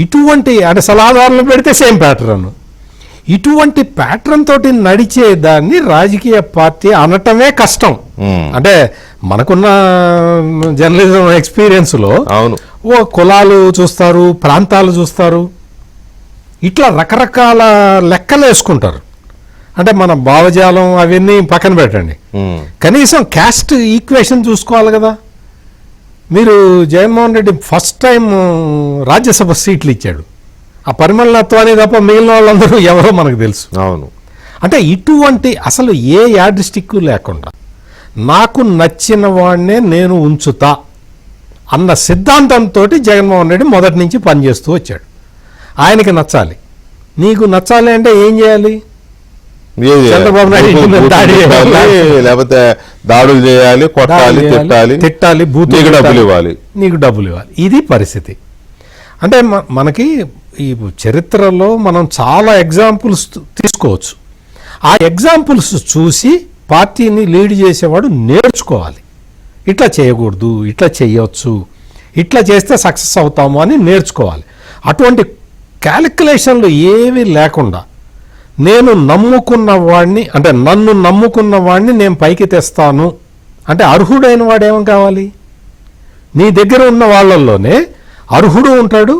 Speaker 2: ఇటువంటి అంటే సలహాదారులు పెడితే సేమ్ ప్యాటర్న్. ఇటువంటి ప్యాటర్న్ తోటి నడిచే దాన్ని రాజకీయ పార్టీ అనటమే కష్టం. అంటే మనకున్న జర్నలిజం ఎక్స్పీరియన్స్ లో ఓ కులాలు చూస్తారు, ప్రాంతాలు చూస్తారు, ఇట్లా రకరకాల లెక్కలు వేసుకుంటారు. అంటే మన భావజాలం అవన్నీ పక్కన పెట్టండి, కనీసం క్యాస్ట్ ఈక్వేషన్ చూసుకోవాలి కదా. మీరు జగన్మోహన్ రెడ్డి ఫస్ట్ టైం రాజ్యసభ సీట్లు ఇచ్చాడు, ఆ పరిమళత్వాన్ని తప్ప మిగిలిన వాళ్ళందరూ ఎవరో మనకు తెలుసు.
Speaker 1: అవును.
Speaker 2: అంటే ఇటువంటి అసలు ఏ యాడ్ స్టిక్ లేకుండా నాకు నచ్చిన వాడినే నేను ఉంచుతా అన్న సిద్ధాంతంతో జగన్మోహన్ రెడ్డి మొదటి నుంచి పనిచేస్తూ వచ్చాడు. ఆయనకి నచ్చాలి. నీకు నచ్చాలి అంటే ఏం చేయాలి? చంద్రబాబు నాయుడు
Speaker 1: లేకపోతే దాడులు చేయాలి, కొట్టాలి,
Speaker 2: తిట్టాలి, నీకు డబ్బులు ఇవ్వాలి. ఇది పరిస్థితి. అంటే మనకి ఈ చరిత్రలో మనం చాలా ఎగ్జాంపుల్స్ తీసుకోవచ్చు. ఆ ఎగ్జాంపుల్స్ చూసి పార్టీని లీడ్ చేసేవాడు నేర్చుకోవాలి. ఇట్లా చేయకూడదు, ఇట్లా చేయొచ్చు, ఇట్లా చేస్తే సక్సెస్ అవుతాము అని నేర్చుకోవాలి. అటువంటి క్యాలిక్యులేషన్లు ఏమీ లేకుండా నేను నమ్ముకున్న వాడిని, అంటే నన్ను నమ్ముకున్న వాడిని నేను పైకి తెస్తాను అంటే అర్హుడైన వాడేమో కావాలి? నీ దగ్గర ఉన్న వాళ్ళల్లోనే అర్హుడు ఉంటాడు,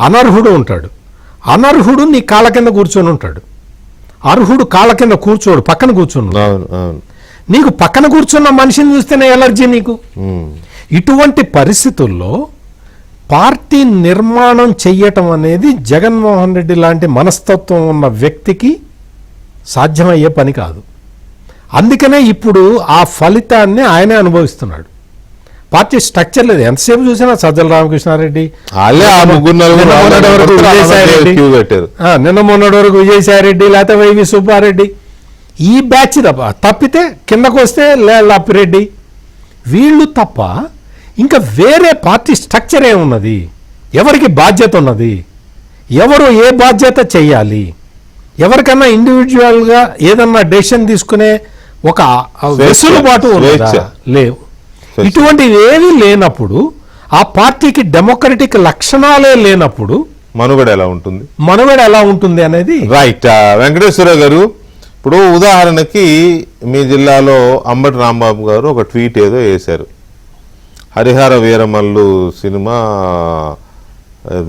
Speaker 2: అనర్హుడు ఉంటాడు. అనర్హుడు నీ కాళ్ళ కింద కూర్చొని ఉంటాడు, అర్హుడు కాళ్ళ కింద కూర్చోడు, పక్కన కూర్చొని. నీకు పక్కన కూర్చున్న మనిషిని చూస్తేనే ఎలర్జీ నీకు. ఇటువంటి పరిస్థితుల్లో పార్టీ నిర్మాణం చెయ్యటం అనేది జగన్మోహన్ రెడ్డి లాంటి మనస్తత్వం ఉన్న వ్యక్తికి సాధ్యమయ్యే పని కాదు. అందుకనే ఇప్పుడు ఆ ఫలితాన్ని ఆయనే అనుభవిస్తున్నాడు. పార్టీ స్ట్రక్చర్ లేదు. ఎంతసేపు చూసినా సజ్జల రామకృష్ణారెడ్డి, నిన్న మొన్నటి వరకు విజయసాయిరెడ్డి, లేకపోతే వైవి సుబ్బారెడ్డి, ఈ బ్యాచ్ తప్పితే కిందకు వస్తే లప్పిరెడ్డి, వీళ్ళు తప్ప ఇంకా వేరే పార్టీ స్ట్రక్చర్ ఏమున్నది? ఎవరికి బాధ్యత ఉన్నది? ఎవరు ఏ బాధ్యత చెయ్యాలి? ఎవరికన్నా ఇండివిజువల్గా ఏదన్నా డెసిషన్ తీసుకునే ఒక వెసులుబాటు ఉన్నదా? లేవు. ఇటువంటివి ఏవి లేనప్పుడు, ఆ పార్టీకి డెమోక్రటిక్ లక్షణాలే లేనప్పుడు
Speaker 1: మనుగడ ఎలా ఉంటుంది అనేది
Speaker 2: రైట్.
Speaker 1: వెంకటేశ్వర గారు, ఇప్పుడు ఉదాహరణకి మీ జిల్లాలో అంబటి రాంబాబు గారు ఒక ట్వీట్ ఏదో వేశారు. హరిహర వీరమల్లు సినిమా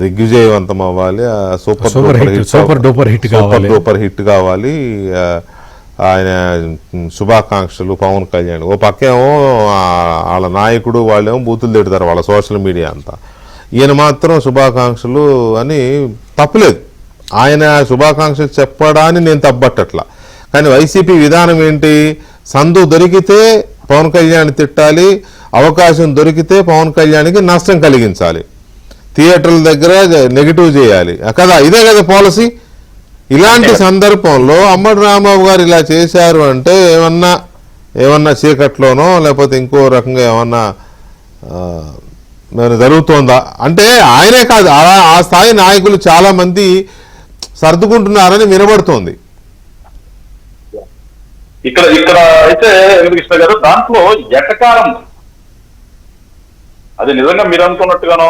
Speaker 1: దిగ్విజయవంతం అవ్వాలి,
Speaker 2: సూపర్
Speaker 1: డూపర్ హిట్ కావాలి, ఆయన శుభాకాంక్షలు పవన్ కళ్యాణ్. ఓ పక్కేమో వాళ్ళ నాయకుడు వాళ్ళేమో బూతులు తిడతారు వాళ్ళ సోషల్ మీడియా అంతా, ఈయన మాత్రం శుభాకాంక్షలు అని. తప్పులేదు, ఆయన శుభాకాంక్షలు చెప్పడాన్ని నేను తప్పట్టట్లా. కానీ వైసీపీ విధానం ఏంటి? సందు దొరికితే పవన్ కళ్యాణ్ తిట్టాలి, అవకాశం దొరికితే పవన్ కళ్యాణ్కి నష్టం కలిగించాలి, థియేటర్ల దగ్గర నెగిటివ్ చేయాలి కదా, ఇదే కదా పాలసీ. ఇలాంటి సందర్భంలో అంబటి రాంబాబు గారు ఇలా చేశారు అంటే ఏమన్నా చీకట్లోనో లేకపోతే ఇంకో రకంగా ఏమన్నా జరుగుతోందా అంటే? ఆయనే కాదు, ఆ స్థాయి నాయకులు చాలా మంది సర్దుకుంటున్నారని వినబడుతోంది.
Speaker 3: ఇక్కడ అయితే వెంకటకృష్ణ గారు, దాంట్లో ఎటకారం, అది నిజంగా మీరు అనుకున్నట్టుగానో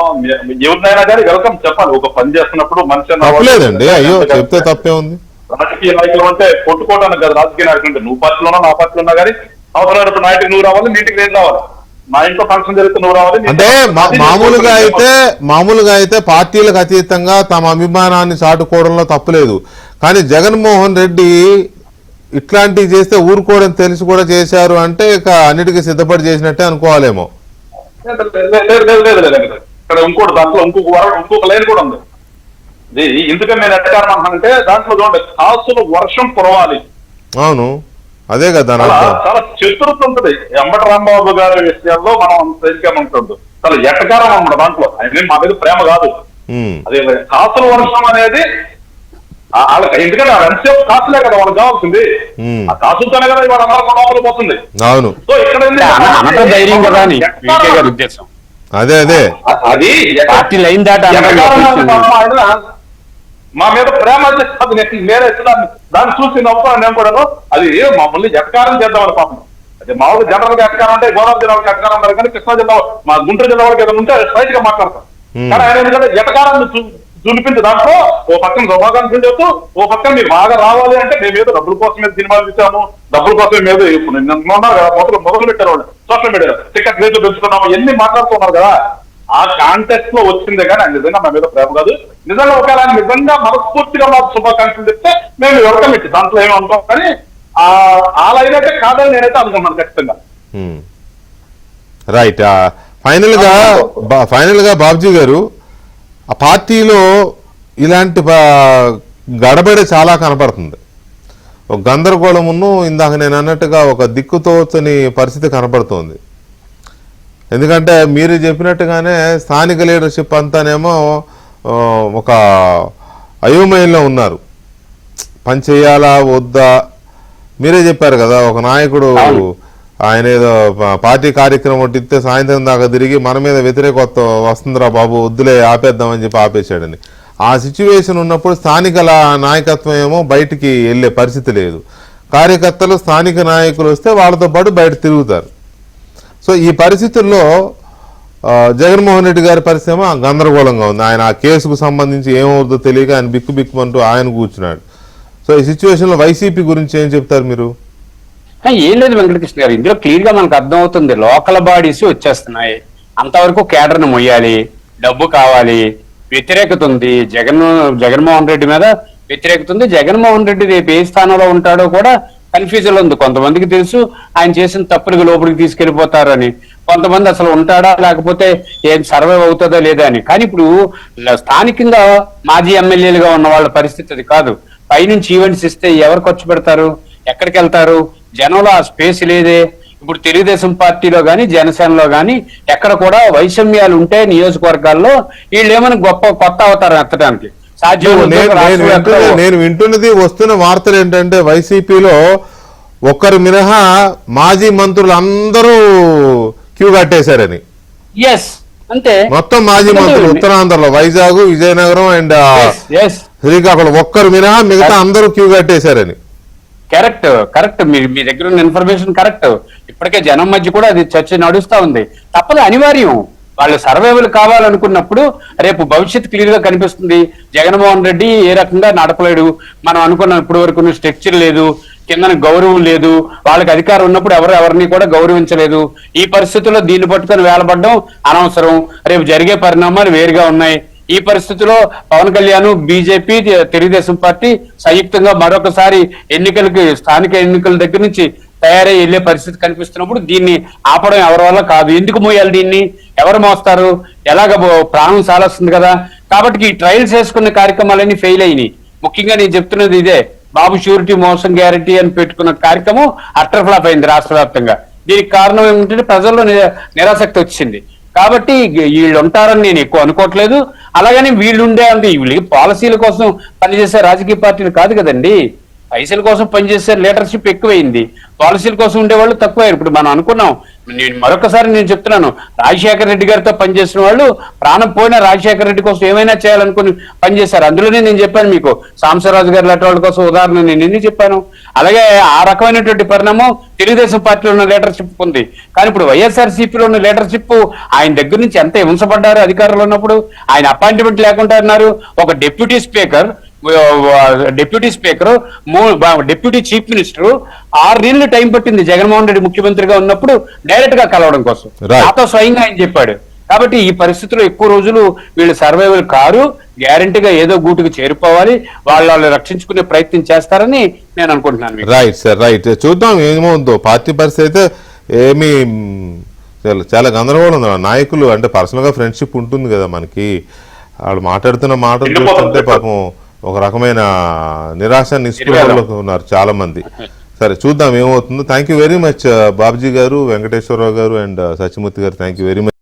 Speaker 3: ఎవరినైనా కానీ వెల్కమ్ చెప్పాలి. ఒక పని చేస్తున్నప్పుడు మనిషి
Speaker 1: తప్పలేదండి, అయ్యో చెప్తే తప్పే ఉంది.
Speaker 3: రాజకీయ నాయకులు అంటే కొట్టుకోవడానికి కదా రాజకీయ నాయకులు అంటే. నువ్వు పార్టీలోనో నా పార్టీలో ఉన్నా కానీ అవసరమైనప్పుడు నా ఇంటికి నువ్వు రావాలి, నీ ఇంటికి నేను రావాలి, మా ఇంట్లో ఫంక్షన్ జరిగితే నువ్వు రావాలి.
Speaker 1: అంటే మామూలుగా అయితే పార్టీలకు అతీతంగా తమ అభిమానాన్ని చాటుకోవడంలో తప్పులేదు. కానీ జగన్మోహన్ రెడ్డి ఇట్లాంటివి చేస్తే ఊరుకోవడం తెలిసి కూడా చేశారు అంటే ఇక అన్నిటికీ సిద్ధపడి చేసినట్టే అనుకోవాలేమో.
Speaker 3: ఇక్కడ ఇంకోటి, దాంట్లో ఇంకొక లైన్ కూడా ఉంది. ఎందుకని నేను ఎట్టకారం అంటానంటే, దాంట్లో చూడండి, కాసులు వర్షం కురవాలి.
Speaker 1: అవును, అదే కదా.
Speaker 3: చాలా చతురత ఉంటుంది అంబటి రాంబాబు గారి విషయాల్లో. మనం తెలియకమంటుంది చాలా ఎట్టకారం అన్నమాట దాంట్లో. ఆయన మా మీద ప్రేమ కాదు, అదే కాసుల వర్షం అనేది వాళ్ళకి. ఎందుకంటే ఎంతసేపు కాసులే కదా వాళ్ళకి కావాల్సింది, ఆ కాసులతోనే కదా ఇవాళ అందరూ పోతుంది.
Speaker 1: అవును,
Speaker 3: సో ఇక్కడ
Speaker 1: అదే
Speaker 3: అది పార్టీ లైన్ దాటి మా మీద ప్రేమ నేనే దాన్ని చూసి నవ్వుతాను నేను కూడా. అది మమ్మల్ని ఎటకారం చేద్దామని పాపం. అదే మామూలు జనరల్ గా ఎటకారం అంటే గోదావరి జిల్లా వాళ్ళకి ఎటకారం అంటారు, కానీ కృష్ణా జిల్లా మా గుంటూరు జిల్లా వాళ్ళకి ఏదైనా ఉంటే స్ట్రైట్ గా మాట్లాడతాం. కానీ ఆయన ఎందుకంటే ఎటకారాన్ని చూపించి దాంట్లో ఓ పక్కన శుభాకాంక్షలు చెప్తూ, ఓ పక్కన మీరు బాగా రావాలి అంటే మేము ఏదో డబ్బుల కోసమే సినిమాలు తీసాము, డబ్బుల కోసమే మీద ఇప్పుడు మొదలు పెట్టారు వాళ్ళు సోషల్ మీడియా, టికెట్ రేట్లు పెంచుకున్నాము, ఎన్ని మాట్లాడుతున్నారు కదా. ఆ కాంటెక్స్ట్ లో వచ్చిందే కానీ ఆయన నిజంగా మా మీద ప్రేమ కాదు. నిజంగా ఒకవేళ నిజంగా మనస్ఫూర్తిగా మాకు శుభాకాంక్షలు చెప్తే మేము వెల్కమ్ ఇచ్చి దాంట్లో ఏమి అనుకోం. కానీ ఆ లైన్ అయితే కాదని నేనైతే అనుకున్నాను ఖచ్చితంగా.
Speaker 1: రైట్. ఫైనల్ గా బాబ్జీ గారు, ఆ పార్టీలో ఇలాంటి గడబడ చాలా కనపడుతుంది. ఒక గందరగోళమును ఇందాక నేను అన్నట్టుగా ఒక దిక్కుతోచని పరిస్థితి కనపడుతోంది. ఎందుకంటే మీరు చెప్పినట్టుగానే స్థానిక లీడర్షిప్ అంతానేమో ఒక అయోమయంలో ఉన్నారు. పని చేయాలా వద్దా? మీరే చెప్పారు కదా, ఒక నాయకుడు ఆయన ఏదో పార్టీ కార్యక్రమం ఒట్టిస్తే సాయంత్రం దాకా తిరిగి మన మీద వ్యతిరేకత వస్తుందిరా బాబు వద్దులే ఆపేద్దామని చెప్పి ఆపేశాడని. ఆ సిచ్యువేషన్ ఉన్నప్పుడు స్థానిక నాయకత్వం ఏమో బయటికి వెళ్ళే పరిస్థితి లేదు. కార్యకర్తలు స్థానిక నాయకులు వస్తే వాళ్ళతో పాటు బయట తిరుగుతారు. సో ఈ పరిస్థితుల్లో జగన్మోహన్ రెడ్డి గారి పరిస్థితి గందరగోళంగా ఉంది. ఆయన ఆ కేసుకు సంబంధించి ఏమవుతుందో తెలియక ఆయన బిక్కుమంటూ ఆయన కూర్చున్నాడు. సో ఈ సిచ్యువేషన్ లో వైసీపీ గురించి ఏం చెప్తారు మీరు?
Speaker 4: ఏం లేదు వెంకటకృష్ణ గారు, ఇందులో క్లియర్ గా మనకు అర్థం అవుతుంది. లోకల్ బాడీస్ వచ్చేస్తున్నాయి, అంతవరకు కేడర్ను మొయ్యాలి, డబ్బు కావాలి, వ్యతిరేకత ఉంది. జగన్మోహన్ రెడ్డి మీద వ్యతిరేకత ఉంది. జగన్మోహన్ రెడ్డి రేపు ఏ స్థానంలో ఉంటాడో కూడా కన్ఫ్యూజన్ ఉంది. కొంతమందికి తెలుసు ఆయన చేసిన తప్పులకు లోపలికి తీసుకెళ్లిపోతారు అని, కొంతమంది అసలు ఉంటాడా లేకపోతే ఏం సర్వైవ్ అవుతుందో లేదా అని. కానీ ఇప్పుడు స్థానికంగా మాజీ ఎమ్మెల్యేలుగా ఉన్న వాళ్ళ పరిస్థితి అది కాదు. పైనుంచి ఈవెంట్స్ ఇస్తే ఎవరు ఖర్చు పెడతారు, ఎక్కడికి వెళ్తారు? జనంలో ఆ స్పేస్ లేదే. ఇప్పుడు తెలుగుదేశం పార్టీలో గాని జనసేనలో గాని ఎక్కడ కూడా వైషమ్యాలు ఉంటే నియోజకవర్గాల్లో వీళ్ళు ఏమైనా కొత్త అవతారం ఎత్తడానికి
Speaker 1: నేను వింటున్నది, వస్తున్న వార్తలు ఏంటంటే వైసీపీలో ఒక్కరు మినహా మాజీ మంత్రులు అందరూ క్యూ కట్టేశారని.
Speaker 4: ఎస్, అంతే.
Speaker 1: మొత్తం మాజీ మంత్రులు ఉత్తరాంధ్రలో వైజాగ్, విజయనగరం అండ్ శ్రీకాకుళం ఒక్కరు మినహా మిగతా అందరూ క్యూ కట్టేశారని.
Speaker 4: కరెక్ట్ మీ దగ్గర ఉన్న ఇన్ఫర్మేషన్ కరెక్ట్. ఇప్పటికే జనం మధ్య కూడా అది చర్చ నడుస్తా ఉంది. తప్పదు, అనివార్యం. వాళ్ళు సర్వైవల్ కావాలనుకున్నప్పుడు రేపు భవిష్యత్ క్లియర్ గా కనిపిస్తుంది. జగన్మోహన్ రెడ్డి ఏ రకంగా నడపలేడు, మనం అనుకున్న ఇప్పటి వరకు స్ట్రక్చర్ లేదు, కింద గౌరవం లేదు, వాళ్ళకి అధికారం ఉన్నప్పుడు ఎవరిని కూడా గౌరవించలేదు. ఈ పరిస్థితుల్లో దీన్ని పట్టుకొని వేలపడడం అనవసరం. రేపు జరిగే పరిణామాలు వేరుగా ఉన్నాయి. ఈ పరిస్థితిలో పవన్ కళ్యాణ్, బీజేపీ, తెలుగుదేశం పార్టీ సంయుక్తంగా మరొకసారి స్థానిక ఎన్నికల దగ్గర నుంచి తయారై వెళ్లే పరిస్థితి కనిపిస్తున్నప్పుడు దీన్ని ఆపడం ఎవరి వల్ల కాదు. ఎందుకు మోయాలి దీన్ని? ఎవరు మోస్తారు? ఎలాగ ప్రాణం సాలొస్తుంది కదా. కాబట్టి ఈ ట్రయల్స్ వేసుకున్న కార్యక్రమాలన్నీ ఫెయిల్ అయినాయి. ముఖ్యంగా నేను చెప్తున్నది ఇదే, బాబు షూరిటీ మోసం గ్యారంటీ అని పెట్టుకున్న కార్యక్రమం అట్టర్ ఫ్లాప్ అయింది రాష్ట్ర వ్యాప్తంగా. దీనికి కారణం ఏమిటంటే ప్రజల్లో నిరాసక్తి వచ్చింది. కాబట్టి వీళ్ళు ఉంటారని నేను ఎక్కువ అనుకోవట్లేదు. అలాగని వీళ్ళు ఉండే అంటే వీళ్ళకి పాలసీల కోసం పనిచేసే రాజకీయ పార్టీలు కాదు కదండి. పైసల కోసం పనిచేసే లీడర్షిప్ ఎక్కువైంది, పాలసీల కోసం ఉండేవాళ్ళు తక్కువయ్యారు. ఇప్పుడు మనం అనుకున్నాం, మరొకసారి నేను చెప్తున్నాను, రాజశేఖర రెడ్డి గారితో పనిచేసిన వాళ్ళు ప్రాణం పోయిన రాజశేఖర రెడ్డి కోసం ఏమైనా చేయాలనుకుని పనిచేశారు. అందులోనే నేను చెప్పాను మీకు, సాంబశివరాజు గారి లాంటి వాళ్ళ కోసం ఉదాహరణ నేను ఎన్ని చెప్పాను. అలాగే ఆ రకమైనటువంటి పరిణామం తెలుగుదేశం పార్టీలో ఉన్న లీడర్షిప్ ఉంది. కానీ ఇప్పుడు వైఎస్ఆర్సీపీలో ఉన్న లీడర్షిప్ ఆయన దగ్గర నుంచి ఎంత హింసపడ్డారు అధికారంలో ఉన్నప్పుడు. ఆయన అపాయింట్మెంట్ లేకుండా అన్నారు. ఒక deputy speaker, deputy chief minister 6 నెలలు టైం పట్టింది జగన్మోహన్ రెడ్డి ముఖ్యమంత్రిగా ఉన్నప్పుడు డైరెక్ట్ గా కలవడం కోసం. నాతో స్వయంగా ఆయన చెప్పాడు. కాబట్టి ఈ పరిస్థితుల్లో ఎక్కువ రోజులు వీళ్ళు సర్వైవల్ కారు, గ్యారంటీగా ఏదో గూటుకు చేరిపోవాలి, వాళ్ళు రక్షించుకునే ప్రయత్నం చేస్తారని నేను అనుకుంటున్నాను.
Speaker 1: Right sir, right. చూద్దాం ఏమవుతుందో. పార్టీ పరిస్థితి అయితే ఏమి చాలా గందరగోళం ఉంది. నాయకులు అంటే పర్సనల్ గా ఫ్రెండ్షిప్ ఉంటుంది కదా మనకి, వాళ్ళు మాట్లాడుతున్న మాటలు చూస్తుంటే పాపం ఒక రకమైన నిరాశ నిస్పృహలో ఉన్నారు చాలా మంది. సరే, చూద్దాం ఏమవుతుందో. Thank you very much Babuji గారు, వెంకటేశ్వరరావు గారు అండ్ సత్యమూర్తి గారు. Thank you very much.